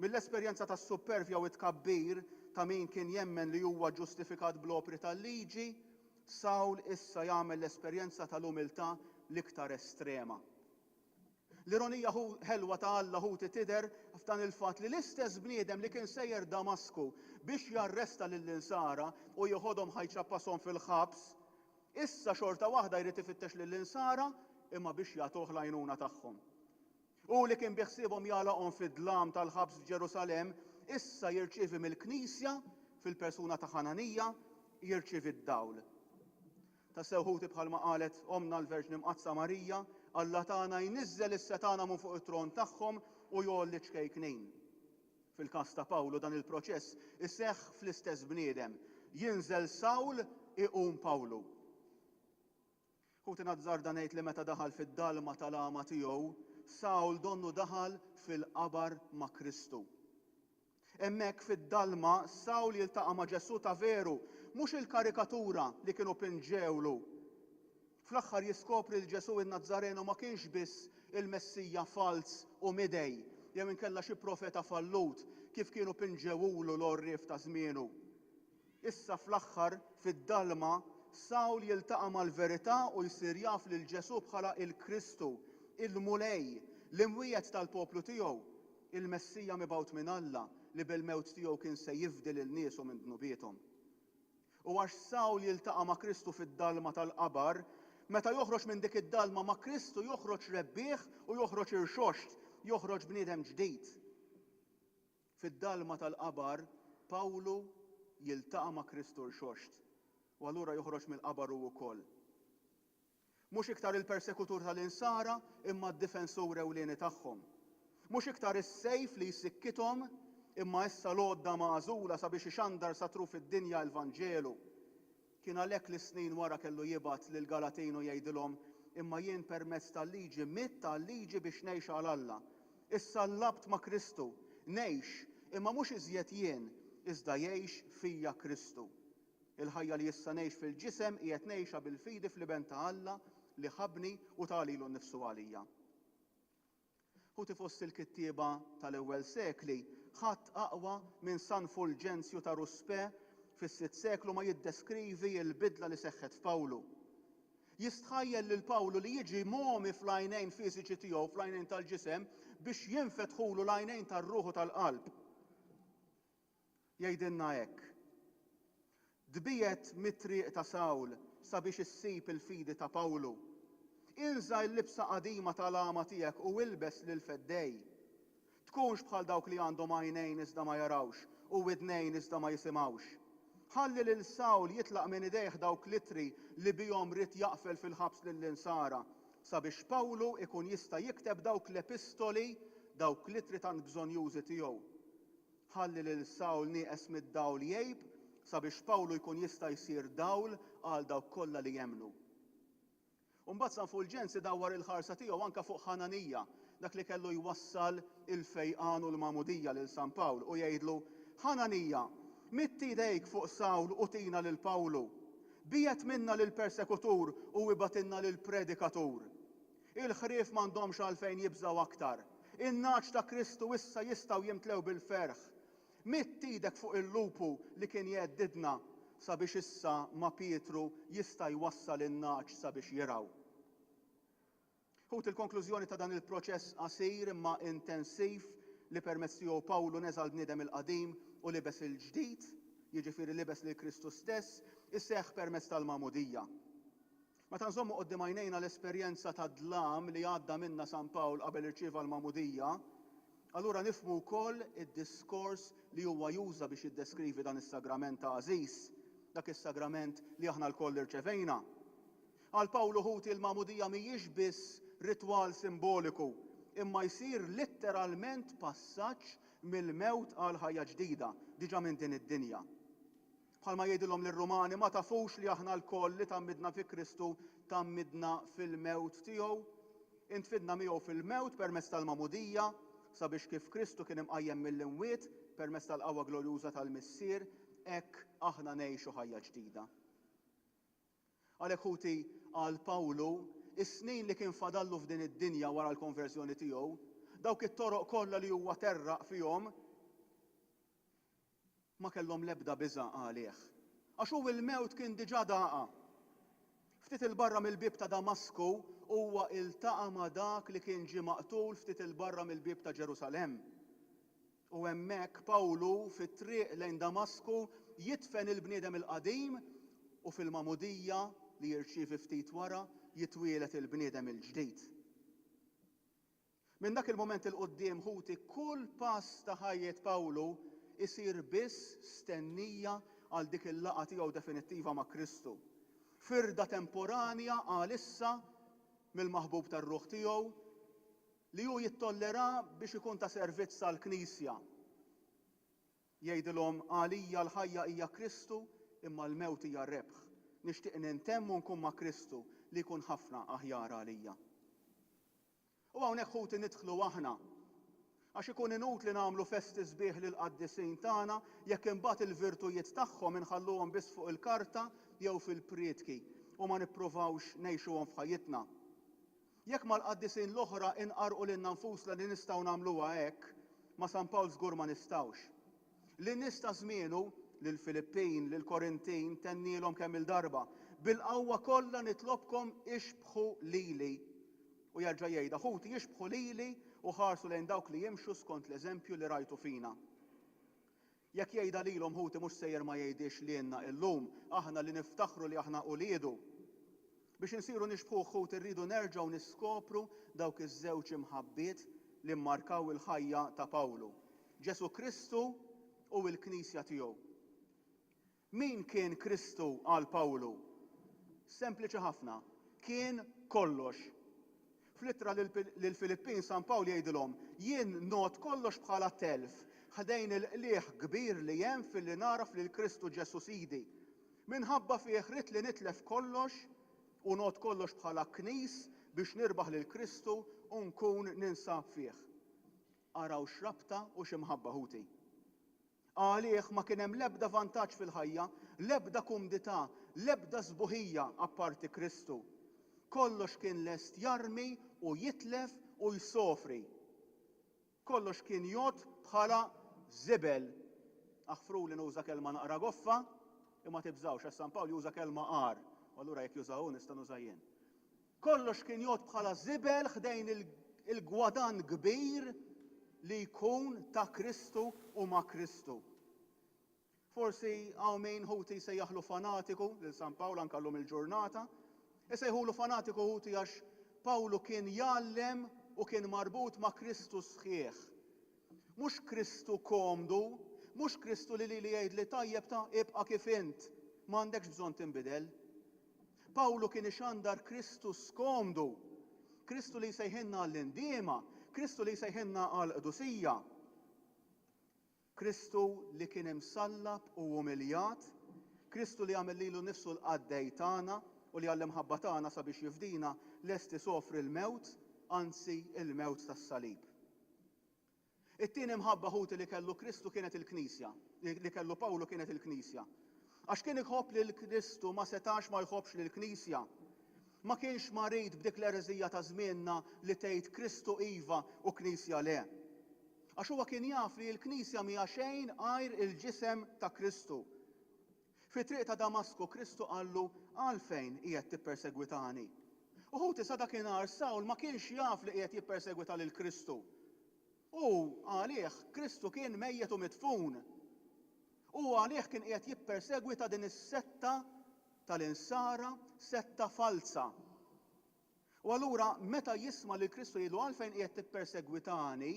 Mill-esperjenza tas-supervja u tkabbir ta' min kien jemmen li huwa ġustifikat bl-opri tal-liġi, Sawl issa jagħmel l-esperjenza tal-umiltà l-iktar estrema. L-ironija ħelwa ta' Alla ħuti tidher f'dan il-fatt li l-istess bniedem li kien sejjer Damasku biex jarresta lill-insara u joħodhom ħajċappashom fil-ħabs, issa xorta waħda jrid ifittex lill-insara imma biex jagħtuh l-għajnuna tagħhom. U li kien biħsiebhom jalaqhom fid-dlam tal-ħabs f'Ġerusalemm, issa jirċievi mill-Knisja fil-persuna ta' Ħananija jirċievi d-dawl. Ta' sewħuti bħalma qalet omna l-Verġni Mqazza Marija, Alla tagħna jniżżel is-setana minn fuq it-tron tagħhom u jolli ċkejknin. Fil-każ ta' Pawlu dan il-proċess iseħħ fl-istess bniedem. Jinżel Sawl, iqum Pawlu. Ħuti nazzarda ngħid li meta daħal fid-dalma tal-għama tiegħu, Sawl donnu daħal fil-qabar ma' Kristu. Hemmhekk fid-dalma Sawl jiltaqa' ma' Ġesu ta' veru, mhux il-karikatura li kienu pinġewlu. Fl-aħħar jiskopri l-Ġesu in-Nazzarenu ma kienx biss il-Messija fals u midej, jew inkella xi profeta fallut kif kienu pinġewulu l-orrif ta' żmienu. Issa fl-aħħar fid-dalma Sawl jiltaqa' mal-verità u jsir jaf lil Ġesu bħala il-Kristu, il-mulej, l-imwiegħed tal-poplu tiegħu, il-Messija mibgħut minn Alla li bil-mewt tiegħu kien se jifdil il-nies minn dnubietom. U għax Sawl jiltaqa' ma' Kristu fid-dalma tal-qabar, meta joħroġ minn dik id-dalma ma' Kristu joħroġ rebbieħ u joħroġ irxoxt, joħroġ bniedem ġdid. Fid-dalma tal-qabar Pawlu jiltaqa' ma' Kristu rxoxt u allura joħroġ mill-qabar hu wkoll. Mhux iktar il-persekutur tal-insara imma d-difensur ewlieni tagħhom. Mhux iktar is-sejf li jsikkithom imma issa l-għodda magħżula sabiex ixandar satru fid-dinja l-Vanġelu. Kien għalhekk li snin wara kellu jibgħat lil Galatin u jgħidilhom imma jien permezz tal-liġi mitt tal-liġi biex ngħix għal Alla. Issa llabt ma' Kristu, ngħix imma mhux iżjed jien, iżda jgħix fija Kristu. Il-ħajja li issa ngħix fil-ġisem qiegħed ngħixha bil-fidi fl-iben ta' Alla li ħabni u talilu nnifsu għalija. Ħuti fost il-kittieba tal-ewwel sekli ħadd aqwa minn San Fulgenzju ta' Ruspe fis-6 seklu ma jiddeskrivi l-bidla li seħħet f'Pawlu. Jistħajjel lil Pawlu li jiġi momi fl-għajnejn fiżiċi tiegħu fl-għajnejn tal-ġisem biex jinfetħulu l-għajnejn tar-ruħu tal-qalb. Jgħidilna hekk. Dbiet mit-triq ta' Sawl sabiex issib il-fidi ta' Pawlu. Inża l-libsa qadima tal-għama tiegħek u ilbes lil feddej. Tkunx bħal dawk li għandhom għajnejn iżda ma jarawx u widnejn iżda ma jisimgħux. Ħalli lil Sawl jitlaq minn idejh dawk litri li bihom rid jaqfel fil-ħabs lill-insara sabiex Pawlu ikun jista' jikteb dawk l-epistoli dawk litri tant bżonjużi tiegħu. Ħalli lil Sawl nieqes mid-dawl jgħib sabiex Pawlu jkun jista' jsir dawl għal dawk kollha li jemmnu. Mbagħad San Fulġenzi dawwar il-ħarsa tiegħu anke fuq Ħananija, dak li kellu jwassal il-fejqan u l-magħmudija lil San Pawl u jgħidlu Ħananija, mitti idejk fuq Sawl u tina lil Pawlu. Biet minna lil persekutur u ibatinna lil predikatur. Il-ħrief m'għandhomx għalfejn jibżgħu aktar. In-naċ ta' Kristu issa jistgħu jimtlew bil-ferħ. Mitti idek fuq il-lupu li kien jeddidna sabiex issa ma' Pietru jista' jwassal in-naċ sabiex jiraw. Ħut il-konklużjoni ta' dan il-proċess qasir imma intensiv li permezz tiegħu Pawlu neżal bniedem il-qadim u libes il-ġdid, jiġifieri libes lil Kristu stess, isseħħ permezz tal-magħmudija. Meta nżommu quddiem għajnejna l-esperjenza ta' dlam li għadda minna San Pawl qabel irċieva l-magħmudija, allura nifhmu wkoll id-diskors li huwa juża biex jiddeskrivi dan is-sagrament ta' għażiż, dak is-sagrament li aħna lkoll irċevejna. Għal Pawlu ħuti l-magħmudija mhijiex biss ritwal simboliku, imma jsir letteralment passaġġ mill-mewt għal ħajja ġdida, diġà minn din id-dinja. Bħalma jgħidilhom lir-Rumani ma tafux li aħna lkoll li tammidna fi Kristu tammidna fil-mewt tiegħu. Intfidna miegħu fil-mewt permezz tal-magħmudija sabiex kif Kristu kien imqajjem mill-imwiet permezz tal-qawwa glorjuża tal-missier hekk aħna ngħixu ħajja ġdida. Għalhekk ħuti għal Pawlu is-snin li kien fadallu f'din id-dinja wara l-konversjoni tiegħu, dawk it-toroq kollha li huwa terraq fihom ma kellhom l-ebda biża' għalih. Għax hu il-mewt kien diġà daqa. Ftit il-barra mill-bib ta' Damasku huwa iltaqa' ma' dak li kien ġie maqtul ftit il-barra mill-bib ta' Ġerusalemm. U hemmhekk Pawlu fit-triq lejn Damasku jitfen il-bniedem il-qadim u fil-magħmudija li jirċievi ftit wara jitwielet il-bniedem il-ġdid. Minn dak il-moment il-qudiem ħuti kull pass ta' ħajjet Pawlu isir biss stennija għal dik il-laqgħa tiegħu definittiva ma' Kristu. Firda temporanja għalissa mill-maħbub tar-ruħ tiegħu li hu jittollera biex ikun ta' servizz għall-Knisja. Jgħidilhom għalija l-ħajja hija Kristu imma l-mewt hija r-rebħ. Nixtieq nintemm u nkun ma' Kristu li jkun ħafna aħjar għalija. U hawnhekk ħuti nidħlu aħna għax ikun inutli nagħmlu festi sbieħ lil qaddisin tagħna jekk imbagħad il-virtujiet tagħhom inħalluhom biss fuq il-karta jew fil-prietki u ma nippruvawx ngħixuhom f'ħajjitna. Jekk mal-qaddisin l-oħra inqarqu lilna nfusna li nistgħu nagħmluha hekk, ma' San Pawl żgur ma nistgħux. Lin-nies ta' żmienu lill-Filippin, lill-Korintin tennilhom kemm il-darba bil-qawwa kollha nitlobkom ixbħu lili. U jerġa' jgħidha ħuti jixbħu lili u ħarsu lejn dawk li jimxu skont l-eżempju li rajtu fina. Jekk jgħidha lilhom ħuti mhux sejjer ma jgħidix lielna illum aħna li niftaħru li aħna uliedu. Biex insiru nixbħu ħuti rridu nerġgħu niskopru dawk iż-żewġ imħabbiet li mmarkaw il-ħajja ta' Pawlu, Ġesu Kristu u l-Knisja tiegħu. Min kien Kristu għal Pawlu? Sempliċi ħafna, kien kollox. Fl-ittra lill-Filippin San Pawl jgħidilhom jien not kollox bħala telf, ħdejn il-qlieħ kbir li hemm fil-li naraf lil Kristu Ġesu Sidi. Minħabba fih rid li nitlef kollox u not kollox bħala knis biex nirbaħ lil Kristu u nkun ninsab fih. Araw x'rabta u x'imħabba ħuti. Għalih ma kien hemm l-ebda vantaġġ fil-ħajja, l-ebda kumdità, l-ebda żbuħija apparti Kristu. Kollox kien lest jarmi u jitlef u jsofri. Kollox kien jgħod bħala żibel. Aħfru li nuża kelma naqra goffa, imma tibżawx għax San Pawl juża kelma qar, u allura jekk jużaw nista' nuża jien. Kollox kien jgħod bħala żibel ħdejn il-gwadan kbir li jkun ta' Kristu u ma' Kristu. Forsi hawn min ħuti sejjaħlu fanatiku lil San Pawl anke llum il-ġurnata, isejħulu fanatiku ħuti għax Pawlu kien jgħallem u kien marbut ma' Kristu sħiħ. Mhux Kristu komdu, mhux Kristu li jgħid li tajjeb ta' ibqa' kif int, m'għandekx bżonn tinbidel. Pawlu kien ixandar Kristu skomdu, Kristu li jsejħinna għall-indiema, Kristu li jsejħinna għall-qdusija. Kristu li kien imsallab u umiljat, Kristu li għamel lilu nnifsu l-qaddej tagħna u li għall-imħabba tagħna sabiex jifdina lest isofri l-mewt, anzi il-mewt tas-salib. It-tieni imħabba ħuti li kellu Kristu kienet il-Knisja, li kellu Pawlu kienet il-Knisja. Għax kien iħobb lil Kristu ma setax ma jħobbx lill-Knisja. Ma kienx marid b'dik l-ereżija ta' żmienna li tgħid Kristu iva u Knisja le. Għax huwa kien jaf li l-Knisja mija xejn għajr il-ġisem ta' Kristu. Fit-triq ta' Damasku Kristu qallu għalfejn qiegħed tippersegwitani. U ħuti sa dakinhar Sawl ma kienx jaf li qiegħed jippersegwita lil Kristu. U għalih Kristu kien mejjet u midfun. U għalih kien qiegħed jippersegwita din is-setta tal-insara, setta falsa. U allura meta jisma' li Kristu jgħidu għalfejn qiegħed tippersegwitani,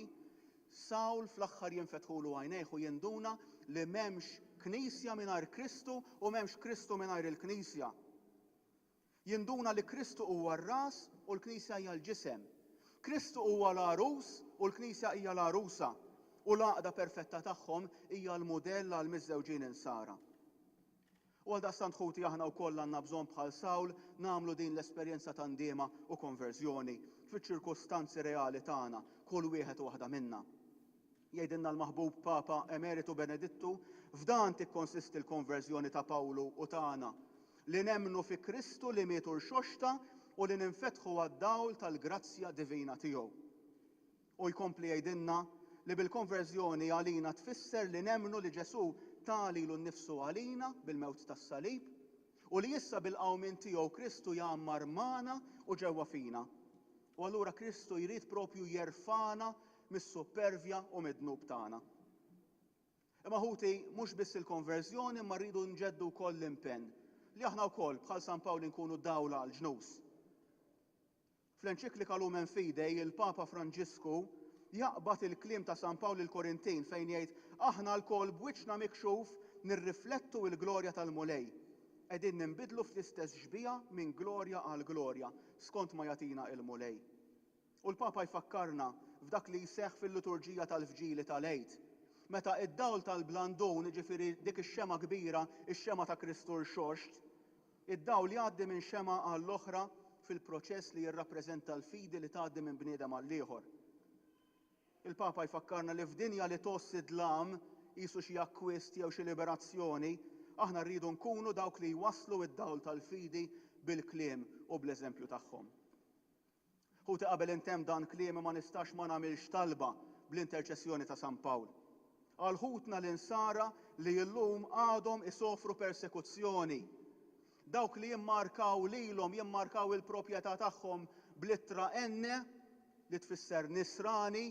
Sawl fl-aħħar jinfetħulu għajnejh u jinduna li m'hemmx Knisja mingħajr Kristu u m'hemmx Kristu mingħajr il-Knisja. Jinduna li Kristu huwa r-ras u l-Knisja hija l-ġisem. Kristu huwa l-arus u l-Knisja hija l-arusa. U l-għaqda perfetta tagħhom hija l-mudell għal miż-żewġin insara. U għal daqstant ħuti aħna wkoll għandna bżonn bħal Sawl nagħmlu din l-esperjenza ta' ndiema u konverżjoni fiċ-ċirkostanzi reali tagħna, kull wieħed u waħda minna. Jgħidilna l-maħbub Papa Emeritu Benedittu, f'dan tikkonsisti l-konverżjoni ta' Pawlu u tagħna, li nemmnu fi Kristu li mietu l-xoxta u li ninfetħu għad-dawl tal-grazzja divina tiegħu. U jkompli jgħidilna li bil-konverżjoni għalina tfisser li nemmnu li Ġesu talilu nnifsu għalina bil-mewt tas-salib u li issa bil-qawmin tiegħu Kristu jgħammar magħna u ġewwa fina. U allura Kristu jrid propju jerfana mis-supervja u mid-dnub tagħna. Imma ħuti mhux biss il-konverżjoni ma rridu nġeddu wkoll l-impenn li aħna wkoll bħal San Pawl nkunu dawla għal ġnus. Fl-enċiklika Lumen Fidei il-Papa Franġisku jaqbad il-kliem ta' San Pawl il-Korintin fejn jgħid aħna lkoll b'wiċċna mikxuf nirriflettu l-glorja tal-mulej. Qegħdin ninbidlu fl-istess ġbija minn glorja għal glorja skont ma jagħtina il-mulej. U l-Papa jfakkarna f'dak li jseħħ fil-liturġija tal-fġieli tal-Għid. Meta id-dawl tal-blandun, ġifieri dik ix-xema kbira, ix-xema ta' Kristu l-xoxt, id-dawl jgħaddi minn xema għall-oħra fil-proċess li jirrappreżenta l-fidi li tgħaddi minn bniedem għal ieħor. Il-Papa jfakkarna li f'dinja li tossi dlam qisu xi akkwist jew xi liberazzjoni, aħna rridu nkunu dawk li jwasslu id-dawl tal-fidi bil-kliem u bl-eżempju tagħhom. Ħuti qabel intemm dan kliem ma nistax ma nagħmilx talba bl-interċessjoni ta' San Pawl. Għal ħutna l-insara li llum għadhom isofru persekuzzjoni. Dawk li jimmarkaw lilhom jimmarkaw il-proprjetà tagħhom bl-ittra N li tfisser nisrani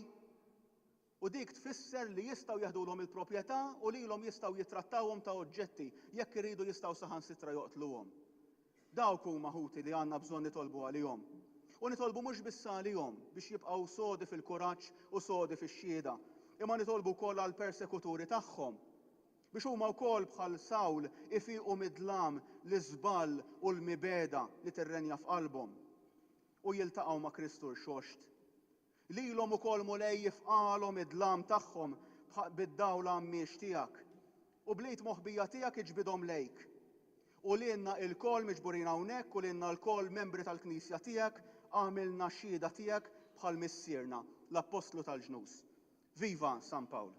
u dik tfisser li jistgħu jaħdulhom il-proprjetà u lilhom jistgħu jittrattawhom ta' oġġetti jekk iridu jistgħu saħansitra joqtluhom. Dawk huma ħuti li għandna bżonn nitolbu għalihom. U nitolbu mhux biss għalihom biex jibqgħu sodi fil-kuraġġ u sodi fix-xhieda, imma nitolbu wkoll għall persekuturi tagħhom biex huma wkoll bħal Sawl ifiqu mid-dlam l-iżball u l-mibeda li tirrenja f'qalbhom u jiltaqgħu ma' Kristu l-xoxt. Lilhom ukoll mulej jifqalhom id-dlam tagħhom bid-dawla mmiex tiegħek u bliet moħbija tiegħek iġbidhom lejk. U lienna l-koll miġburin hawnhekk u lienna l-koll membri tal-Knisja tiegħek għamilna xhieda tiegħek bħal missierna l-Apostlu tal-Ġnus. Viva San Pawl!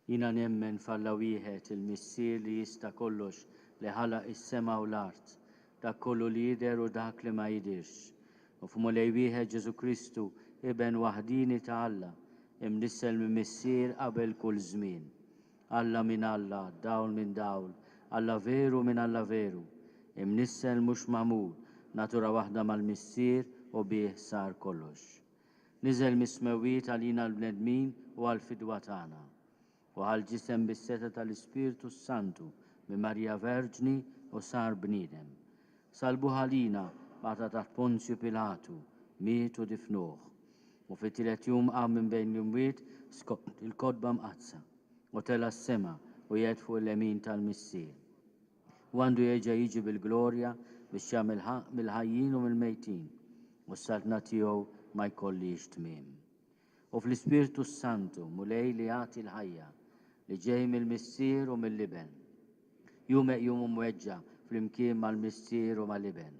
Jina nemmen f'Alla wieħed il-missier li jista' kollox li ħalaq is-sema u l-art, dak kollu li jidher u dak li ma jidirx. U f'mulej wieħed Ġesu Kristu iben waħdini ta' Alla, imnissel minn missier qabel kull żmien. Alla minn Alla, dawl minn dawl, Alla veru minn Alla veru, imnissel mhux magħmul, natura waħda mal-missier u bih sar kollox. Niżel mis-smewwiet għalina l-bnedmin u għall-fidwa tagħna. U għal-ġisem bis-seta tal-Ispiritu Santu minn Marja Verġni u sar bniedem. Salbu ħalina bata taħt Ponzju Pilatu, miet u difnuh. U fit-tielet jum qam minn bejn l-imwiet skont il-kodba mqazza u tela s-sema u jgħid fuq il-lemin tal-missier. U għandu jerġa' jiġi bil-glorja biex jagħmel ħaq mill-ħajjin u mill-mejtin u s-saltna tiegħu ma jkollix tmiem. U fl-Ispiritu Santu mulej li jagħti l-ħajja li ġej mill-missier u mill-liben. Jum mweġġa flimkien mal-missier u mal-liben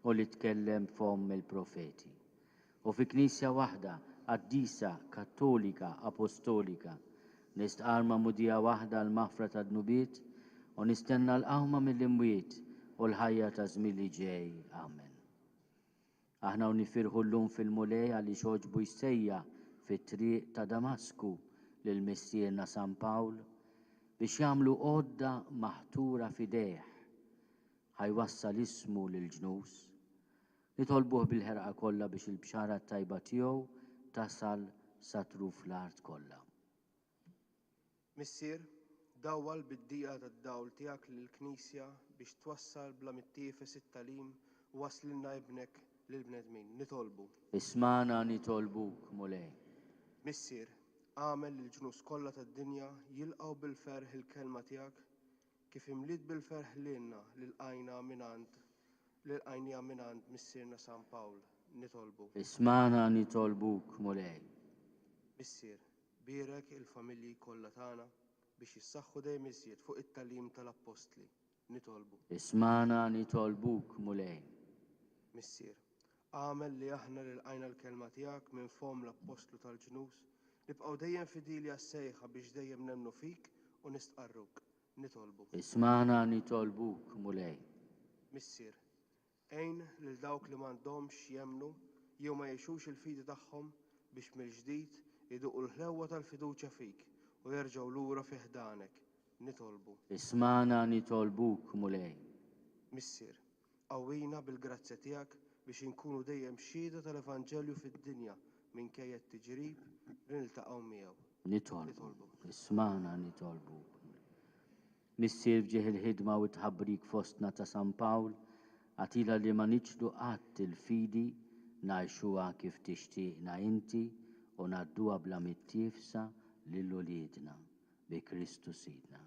u li tkellem f'hom il-profeti. U fi Knisja waħda qaddisa Kattolika Apostolika nistqarma mudija waħda l-maħfra ta' dnubiet u nistenna l-qawma mill-imwiet u l-ħajja ta' żmien li ġej. Amen. Aħna nifirħu l-lum fil-mulej għalli xoġbu jissejja fit-triq ta' Damasku lil-missierna San Pawl biex jagħmlu għodda maħtura fideħ ħajwassal ismu lil-ġnus. Nitolbuh bil-ħerqa kollha biex il-bxara tajba tiegħu tasal satru fl-art kollha. Missier, dawwal bid-dija tad-dawl tiegħek lill-Knisja biex twassal bla mittiefes it-talim u waslilna ibnek lill-bnedmin. Nitolbu. Ismana nitolbuk mulej. Missier, għamel il-ġnus kollha tad-dinja jilqgħu bil-ferħ il-kelma tiegħek kif imliet bil-ferħ lilna lil-qajna minant missierna San Pawl. Nitolbu. Ismana nitolbuk mulej. Missier, birek il-familji kollha tagħna biex jissaħħu dejjem iżjed fuq it-talim tal-Apostli. Nitolbu. Ismana nitolbuk mulej. Missier, għamel li aħna lilqajna l-kelma tiegħek minn fom l-Apostlu tal-ġnus nibqgħu dejjem fidili għas-sejħa biex dejjem nemmnu fik u nistqarruk. Nitolbu. Ismana nitolbuk mulej. Missier, għejn lil dawk li m'għandhomx jemmnu jew ma jgħixux il-fidi tagħhom biex mill-ġdid iduqu l-ħlewwa tal-fiduċja fik u jerġgħu lura fi ħdanek. Nitolbu. Ismana nitolbuk mulej. Missier, qawwina bil-grazzja tiegħek biex inkunu dejjem xhieda tal-Evanġelju fid-dinja minkejja t-tiġrib li niltaqgħu miegħu. Nitolbu. Ismana nitolbuk. Missier bġieħ il-ħidma u tħabbrik fostna ta' San Pawl, għatila li ma niċdu qatt il-fidi ngħixuha kif tixtieqna inti u ngħadduha bla mittiefsa lil uliedna bi Kristu Sidna.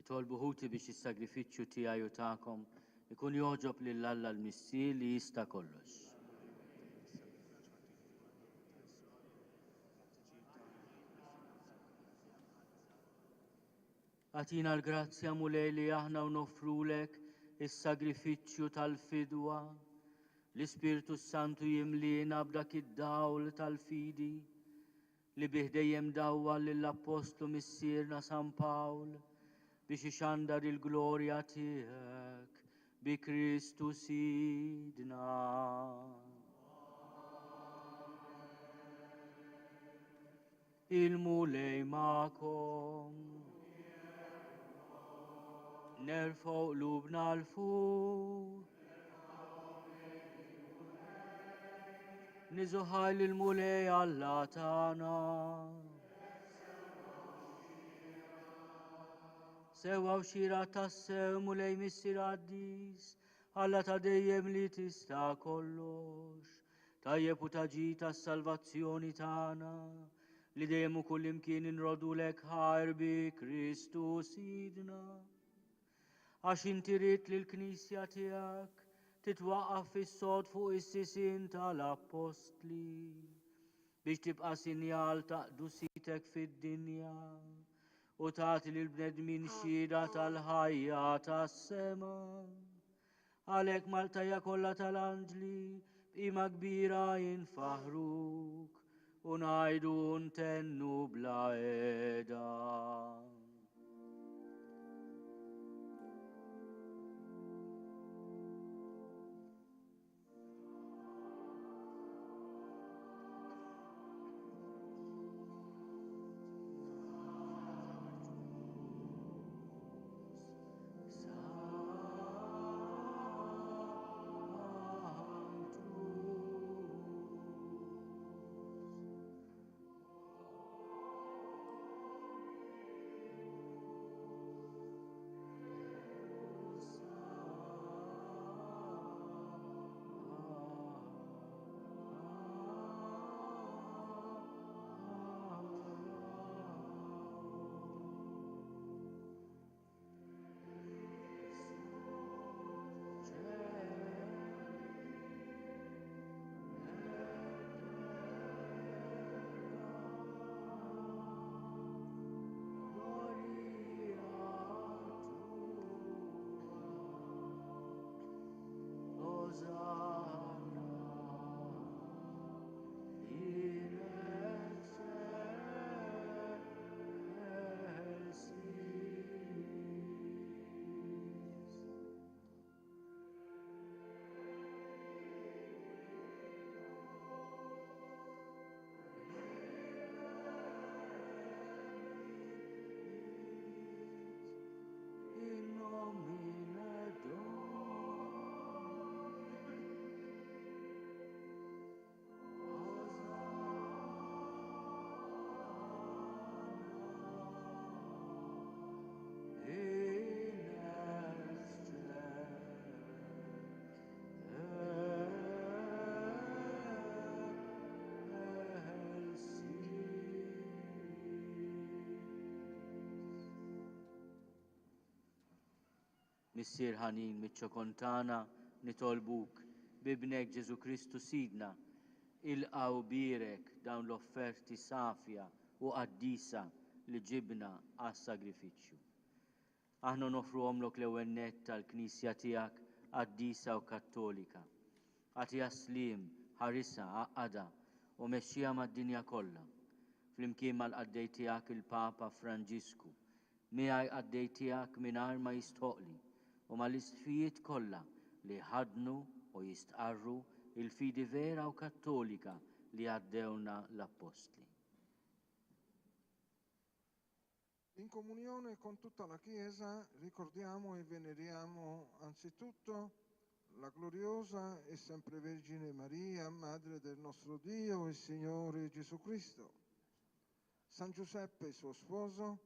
Nitolbu ħuti biex is-sagrifiċċju tiegħi u tagħkom ikun joġob lil Alla l-Missier li jista' kollox. Għatina l-grazzja mulej li aħna nofrulek is-sagrifiċċju tal-fidwa, l-Ispirtu Santu jimlina b'dak id-dawl tal-fidi li bih dejjem dawwa lill-Apostlu missierna San Pawl biex ixandar il-glorja tiegħek bi Kristu Sidna. Il-mulej ma'kom. Nerfgħu qlubna l-fuq. Niżuħaj l-mulej Alla tagħna. Sewa u xira tassew mulej missier Qaddis, Alla ta' dejjem li tista' kollox. Tajjeb u taġi tas-salvazzjoni tagħna, li dejjem u kull imkien inrodulek ħajr bi Kristu Sidna. Għax inti rid li l-Knisja tiegħek titwaqqaf fis-sod fuq is-sisien tal-Apostli biex tibqa' sinjal ta' qdusitek fid-dinja u tagħti lil bnedmin xhieda tal-ħajja tas-sema. Għalhekk Maltajja kollha tal-Anġli b'qima kbira jinfaħruk u ngħidu ntennu bla qiegħda. Missier ħanin miċ-Ċokontana nitolbuk bibnek Ġesu Kristu Sidna ilqaw birek dawn l-offerti safja u qaddisa li ġibna għas-sagrifiċċju. Aħna nofruhomlok l-ewwel nett tal-Knisja tiegħek qaddisa u Kattolika. Għatiha slim, ħarisa, għaqqada u mexxija mad-dinja kollha. Flimkien mal-qaddej tiegħek il-Papa Franġisku, miegħi qaddej tiegħek mingħajr ma jistoqli u mal-istfijiet kollha li ħadnu u jistqarru il-fidi vera u kattolika li għaddewna l-Apostli. In comunione con tutta la Chiesa ricordiamo e veneriamo anzitutto la gloriosa e sempre Vergine Maria, Madre del nostro Dio e Signore Gesù Cristo, San Giuseppe suo sposo,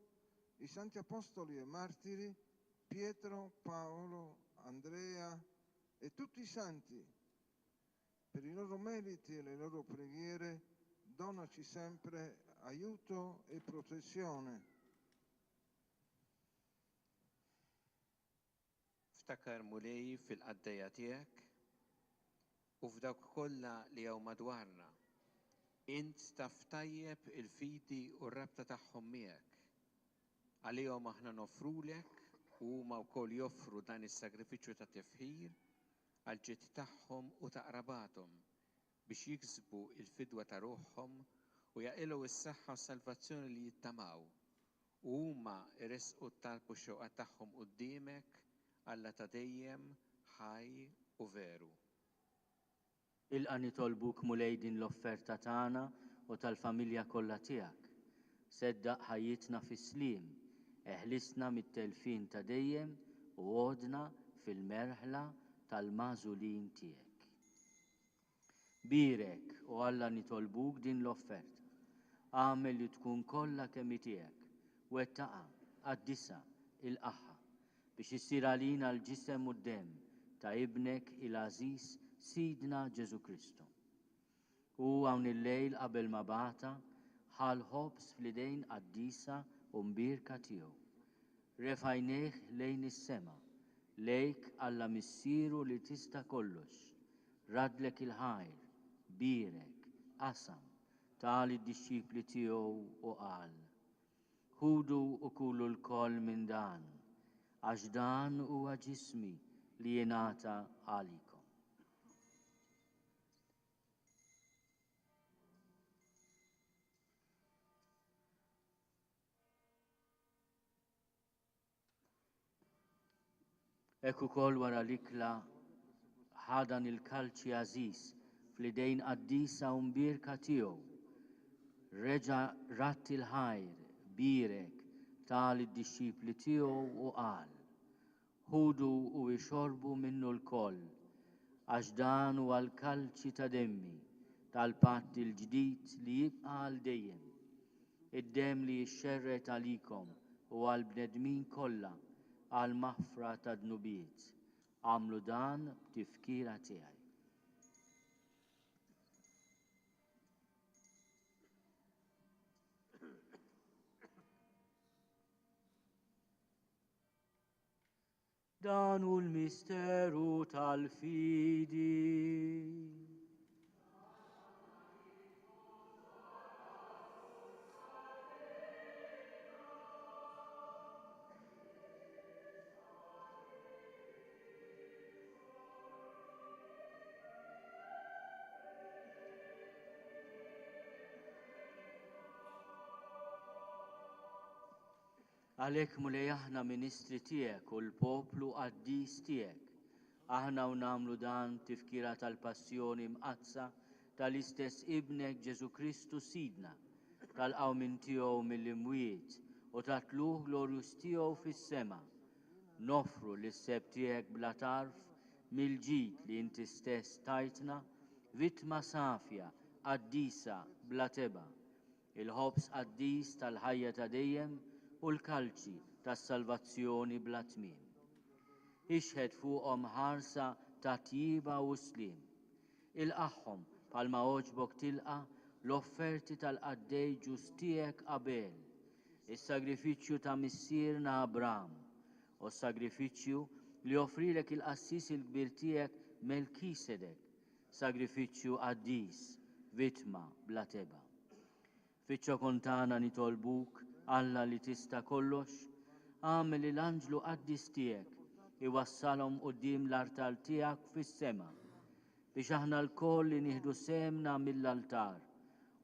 i santi apostoli e martiri, Pietro, Paolo, Andrea e tutti i santi. Per i loro meriti e le loro preghiere, donaci sempre aiuto e protezione. tiftakar mulej fil-qaddejja tiegħek u f'dawk kollha li jew madwarna. Int taf tajjeb il-fidi u r-rabta tagħhom miegħek. Għalihom aħna nofrulek u huma wkoll joffru dan is-sagrifiċċju ta' tifħir għal ġid tagħhom u ta' qrabathom biex jiksbu l-fidwa ta' ruħhom u jaqilgħu s-saħħa u s-salvazzjoni li jittamaw. U huma jresqu t-talb u x-xewqat tagħhom quddiemek Alla ta' dejjem ħaj u veru. Ilqa nitolbuk mulej din l-offerta tagħna u tal-familja kollha tiegħek. Seddaq ħajjitna fis-sliem, eħlisna mit-telfin ta' dejjem u għodna fil-merħla tal-magħżulin tiegħek. Birek u Alla nitolbuk din l-offerta. Għamel li tkun kollha kemm tiegħek, wettaqa, qaddisha, ilqaħħa biex issir għalina l-ġisem u d-dem ta' ibnek il-Aziz Sidna Ġesu Kristu. U hawn il-lejl qabel ma bata ħal ħobs fl-idejn qaddisa u mbirka tiegħu. Refajnejh lejn is-sema, lejk Alla missieru li tista' kollox. Radlek il-ħajr, birek, qasam, tal id-disċipli tiegħu u qal. Ħudu u kulu l-koll minn dan, għax dan huwa ġismi li jingħata għalikom. Hekk ukoll wara l-ikla ħadan il-kalċi Aziz fl-idejn qaddisa u mbirka tiegħu. Reġa' ratt il-ħajr, birek, tal id-disċipli tiegħu u qal. Ħudu u ixorbu minnu l-koll, għax dan huwa l-kalċi ta' demmi tal-patt il-ġdid li jibqa' għal dejjem. Id-dem li jixxerret għalikom u għal bnedmin kollha għal maħfra ta' dnubiet. Għamlu dan b'tifkira tiegħi. Dan hu l-misteru tal-fidi. Għalhekk mulej aħna ministri tiegħek u l-poplu qaddis tiegħek. Aħna u nagħmlu dan tifkira tal-passjoni mqazza tal-istess ibnek Ġesu Kristu Sidna, tal-qawmin tiegħu mill-imwiet u tatluh glorjus tiegħu fis-sema. Nofru lis-seb tiegħek bla tarf mill-ġid li inti stess tajtna, vittma safja, qaddisa bla teba, il-ħobs qaddis tal-ħajja ta' dejjem u l-kalċi tas-salvazzjoni bla tmiem. Ixħed fuqhom ħarsa ta' tjiba u sliem. Ilqaħħom bħalma oġbok tilqa' l-offerti tal-qaddej ġus tiegħek Abel, is-sagrifiċċju ta' missierna Abraham u s-sagrifiċċju li offrilek il-qassis il-kbir tiegħek Melkisedek, sagrifiċċju qaddis, vittma bla teba. Fiċ-ċokon tagħna nitolbuk Alla li tista' kollox, għamel li l-anġlu qaddis tiegħek iwassalhom quddiem l-artal tiegħek fis-sema biex aħna l-koll li nieħdu semna mill-altar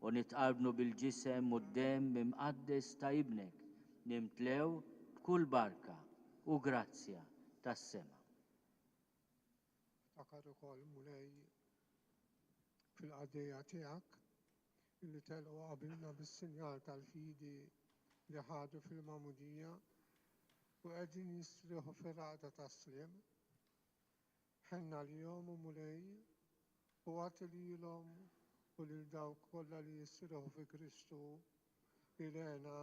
u nitqarbnu bil-ġisem u d-demm imqaddes ta' ibnek nimtlew b'kull barka u grazzja tas-sema. Ftakar ukoll mulej fil-qaddejja tiegħek illi telqu qabilna bis-sinjal tal-fidi li ħadu fil-mamudija u qegħdin jistrieħu fir-raqda tas-sliem. Ħenna lihom u mulej u għati lilhom u lil dawk kollha li jistrieħu fi Kristu ilena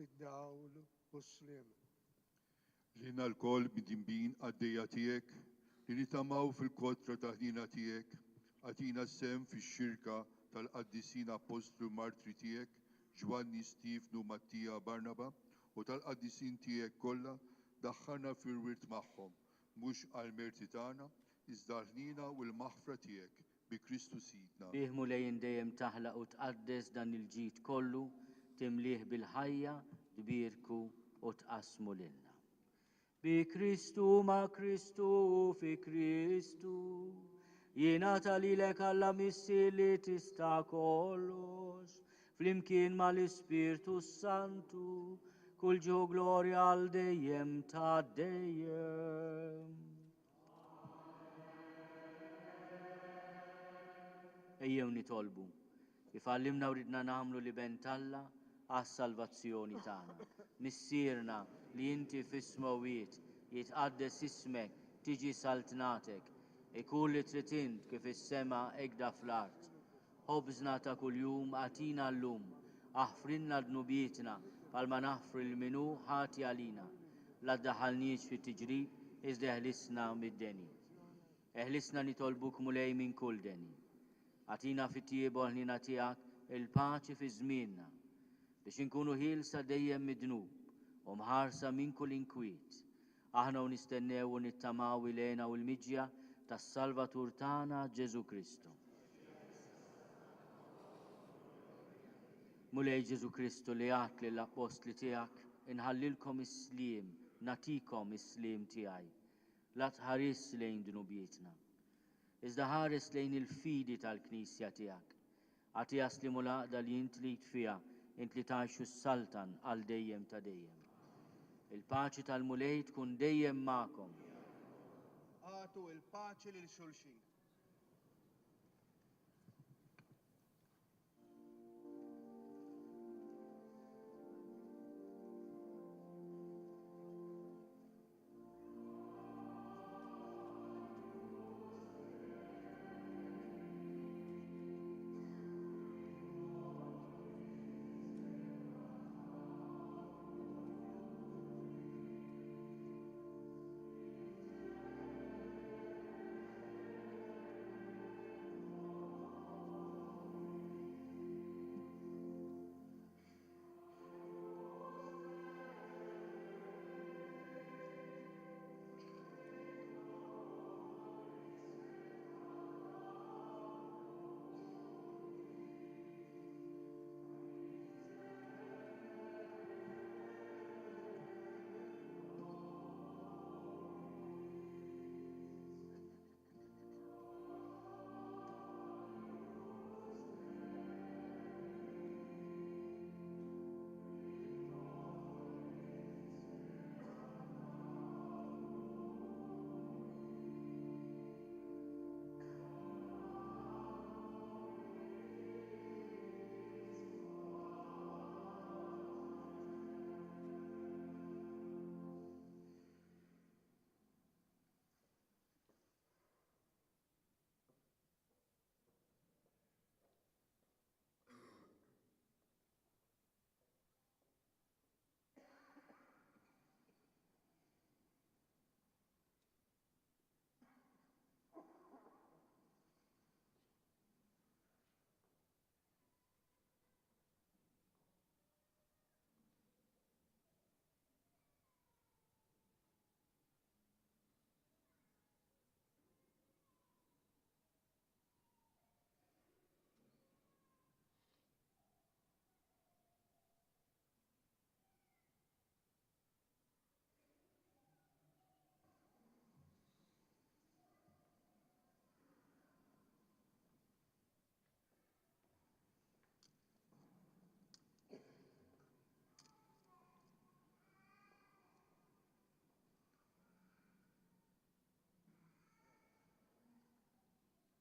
id-dawl u s-sliem. Lina l-koll bid-dinbin qaddejja tiegħek li nitamaw fil-kotra taħdina tiegħek għatina sem fix-xirka tal-qaddisin apostlu martri tiegħek Ġwanni, Stifnu, Mattija, Barnaba u tal-qaddisin tiegħek kollha daħħalna fil-wirt magħhom mhux għall-merti tagħna, iżda ħnina u l-maħfra tiegħek bi Kristu Sidna. Bih mulejn dejjem taħlaq u tqaddes dan il-ġid kollu, timlih bil-ħajja, tbierku u tqasmu lilna. Bi Kristu ma' Kristu u fi Kristu, jingħata lilek Alla missi li tista' kollox, flimkien mal-Ispirtu Santu, kull ġu glorja għal dejjem ta' dejjem. Ejjew nitolbu, kif għallimna u ridna nagħmlu li bentalla għas-salvazzjoni tagħna. Missierna li inti fis-smawiet jitqaddes ismek, tiġi saltnatek, ikun li trid int kif is-sema hekk fl-art. Ħobżna ta' kuljum għatina llum, aħfrinna dnubietna bħalma naħfru l-minu ħati għalina. La ddaħħalniex fit-tiġrib, iżda eħlisna mid-deni. Eħlisna nitolbuk mulej minn kull deni. Għatina fit-tieb ħnina tiegħek il-paċi fi żmienna biex inkunu ħielsa dejjem mid-dnub u mħarsa minn kull inkwiet. Aħna u nistennew u nittamaw ilejna u l-miġja tas-Salvatur tagħna Ġesu Kristu. Mulej Ġesu Kristu li għat lill-apostli tiegħek inħallilkom is-sliem, natikom is-sliem tiegħi. La tħares lejn dnubietna, iżda ħares lejn il-fidi tal-Knisja tiegħek. Għati jaslimu l-għaqda li int li fiha, int li tgħixu s-saltan għal dejjem ta' dejjem. Il-paċi tal-mulej tkun dejjem magħkom. Għatu il-paċi lil xulxin.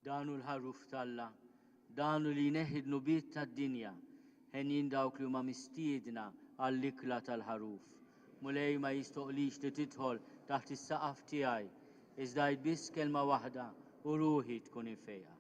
Danu l-ħaruf talla, danu li neħid nubiet tad-dinja, ħenjin dawk li huma mistiedna għall-ikla tal-ħaruf. Mulej ma jistoqlix li tidħol taħt is-saqaf tiegħi, iżda biss kelma waħda u ruħi tkun infejqa.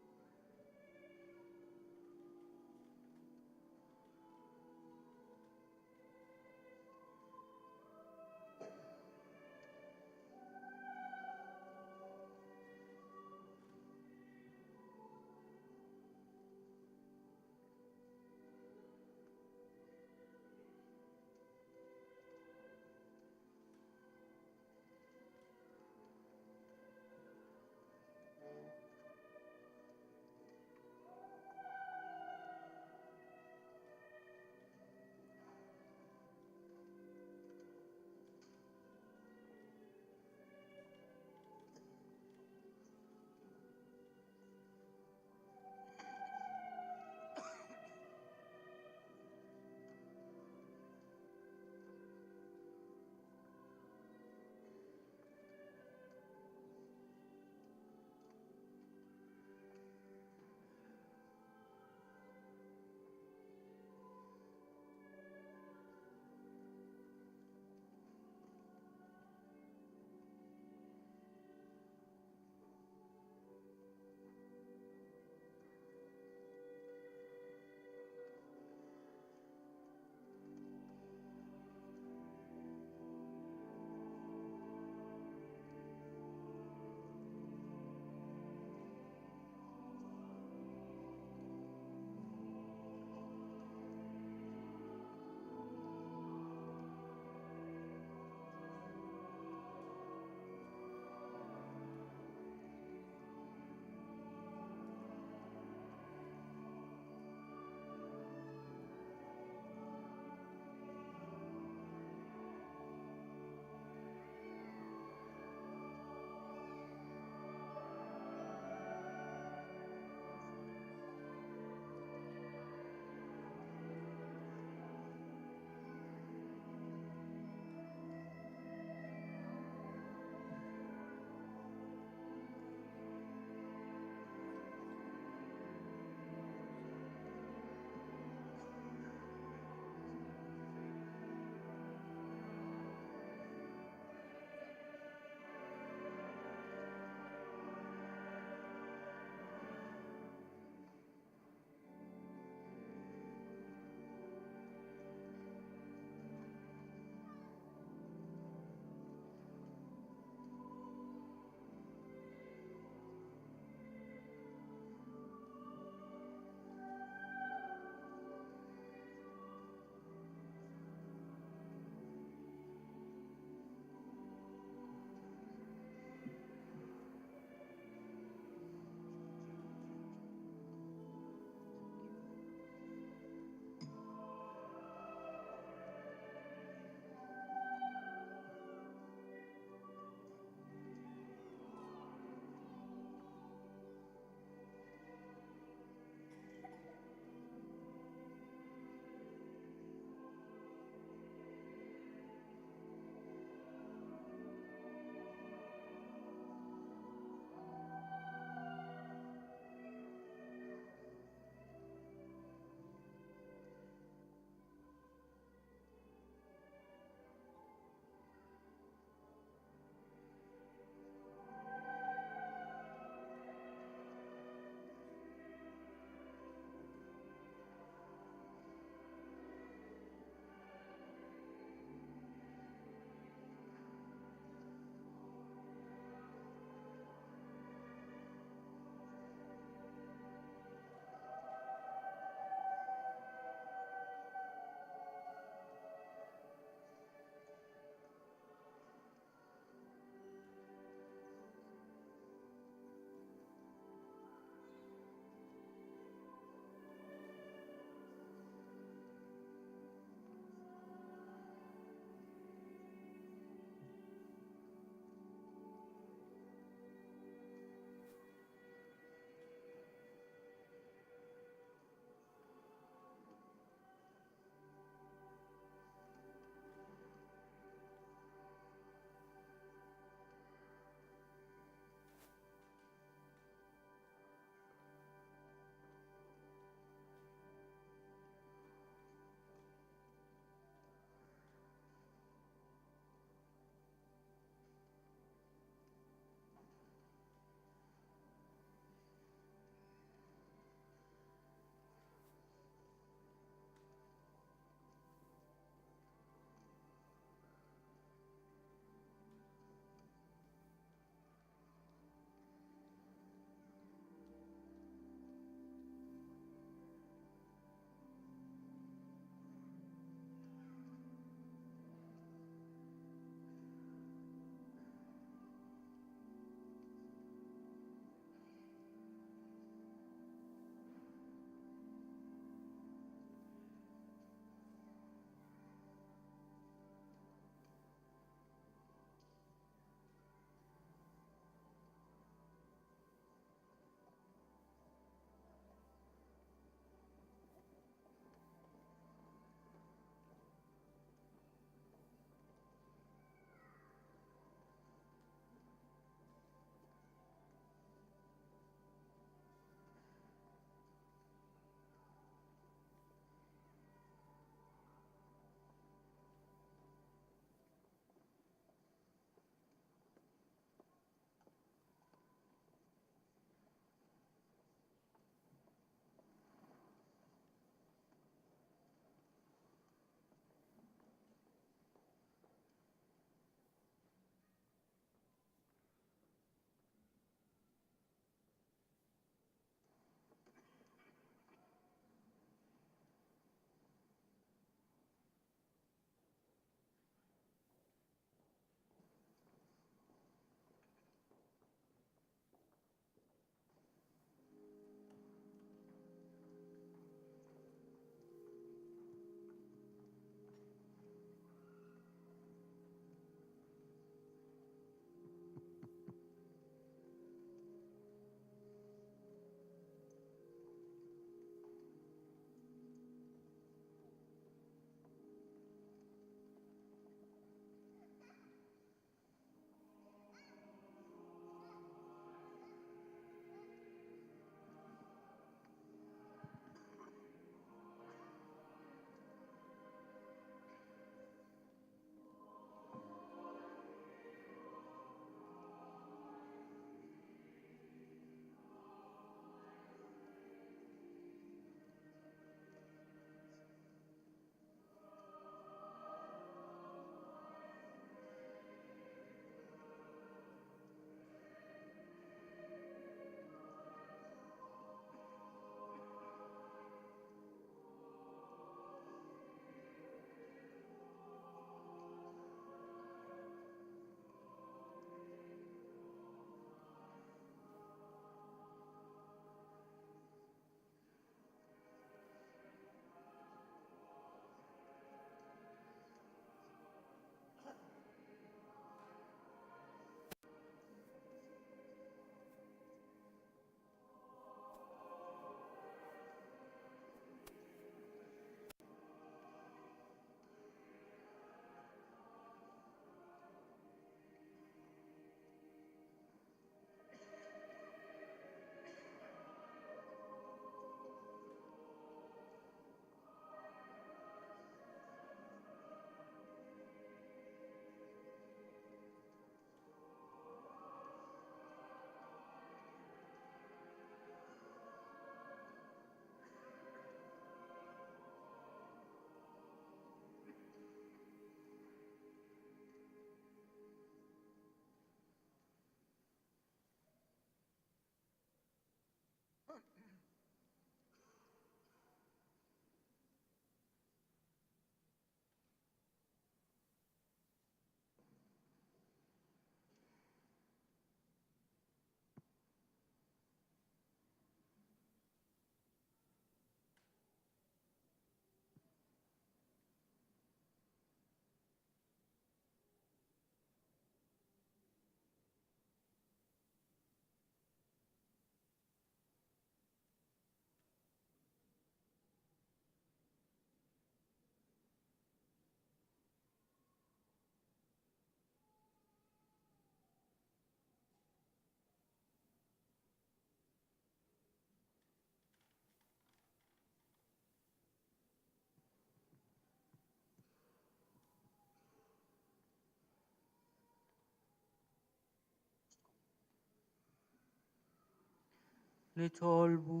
nitolbu.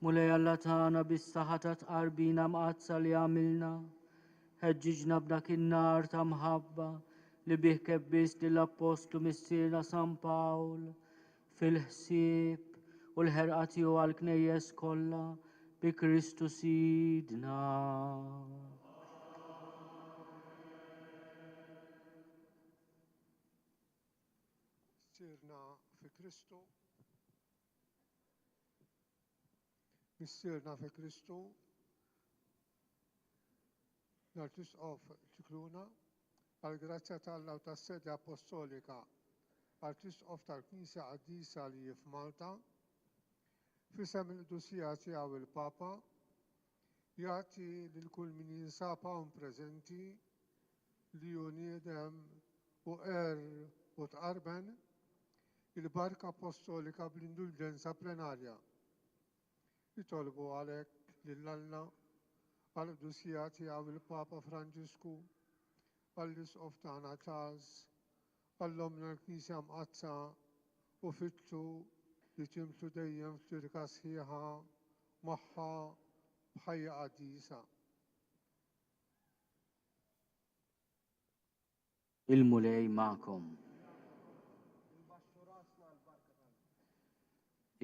Mulej Alla tagħna bis-saħħa ta' tqarbina mqazza li għamilna, ħeġġiġna b'dak in-nar ta' mħabba li bih kebbist lill-Apostlu missierna San Pawl fil-ħsieb u l-ħerqa tiegħu għall-knejjes kollha bi Kristu Sidna. Sirna fi Kristu. Missierna fi Kristu. L-Artisqof Ċikluna, għal-grazzja tal-Alla u tas-Sedja Apostolika, Artisqof tal-Knisja Qaddisa li f'Malta, fisem il-Qdusija tiegħu il-Papa, jagħti lil kull min jinsab hawn preżenti li hu niedem u u tqarben il-barka apostolika bl-indulġenza plenarja. Jitolbu għalhekk lill-Alla għall-Qdusija tiegħu il-Papa Franġisku, għall-Isqof tagħna Charles, għall-Omna l-Knisja Mqazza u fittu li timtlu dejjem f'tirka sħiħa magħha b'ħajja qaddisa. Il-mulej magħkom.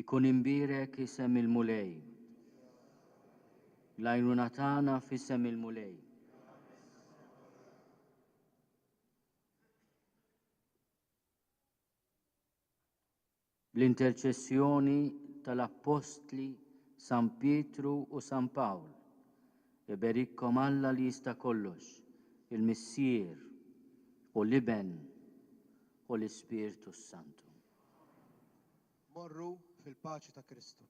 Ikun imbirek isem il-mulej. L-għajnuna tagħna f'isem il-mulej. Bl-interċessjoni tal-Apostli San Pietru u San Pawl, iberikkom Alla li jista' kollox, il-Missier u l-Iben u l-Ispirtu Santu. Morru fil-paċi ta' Kristu.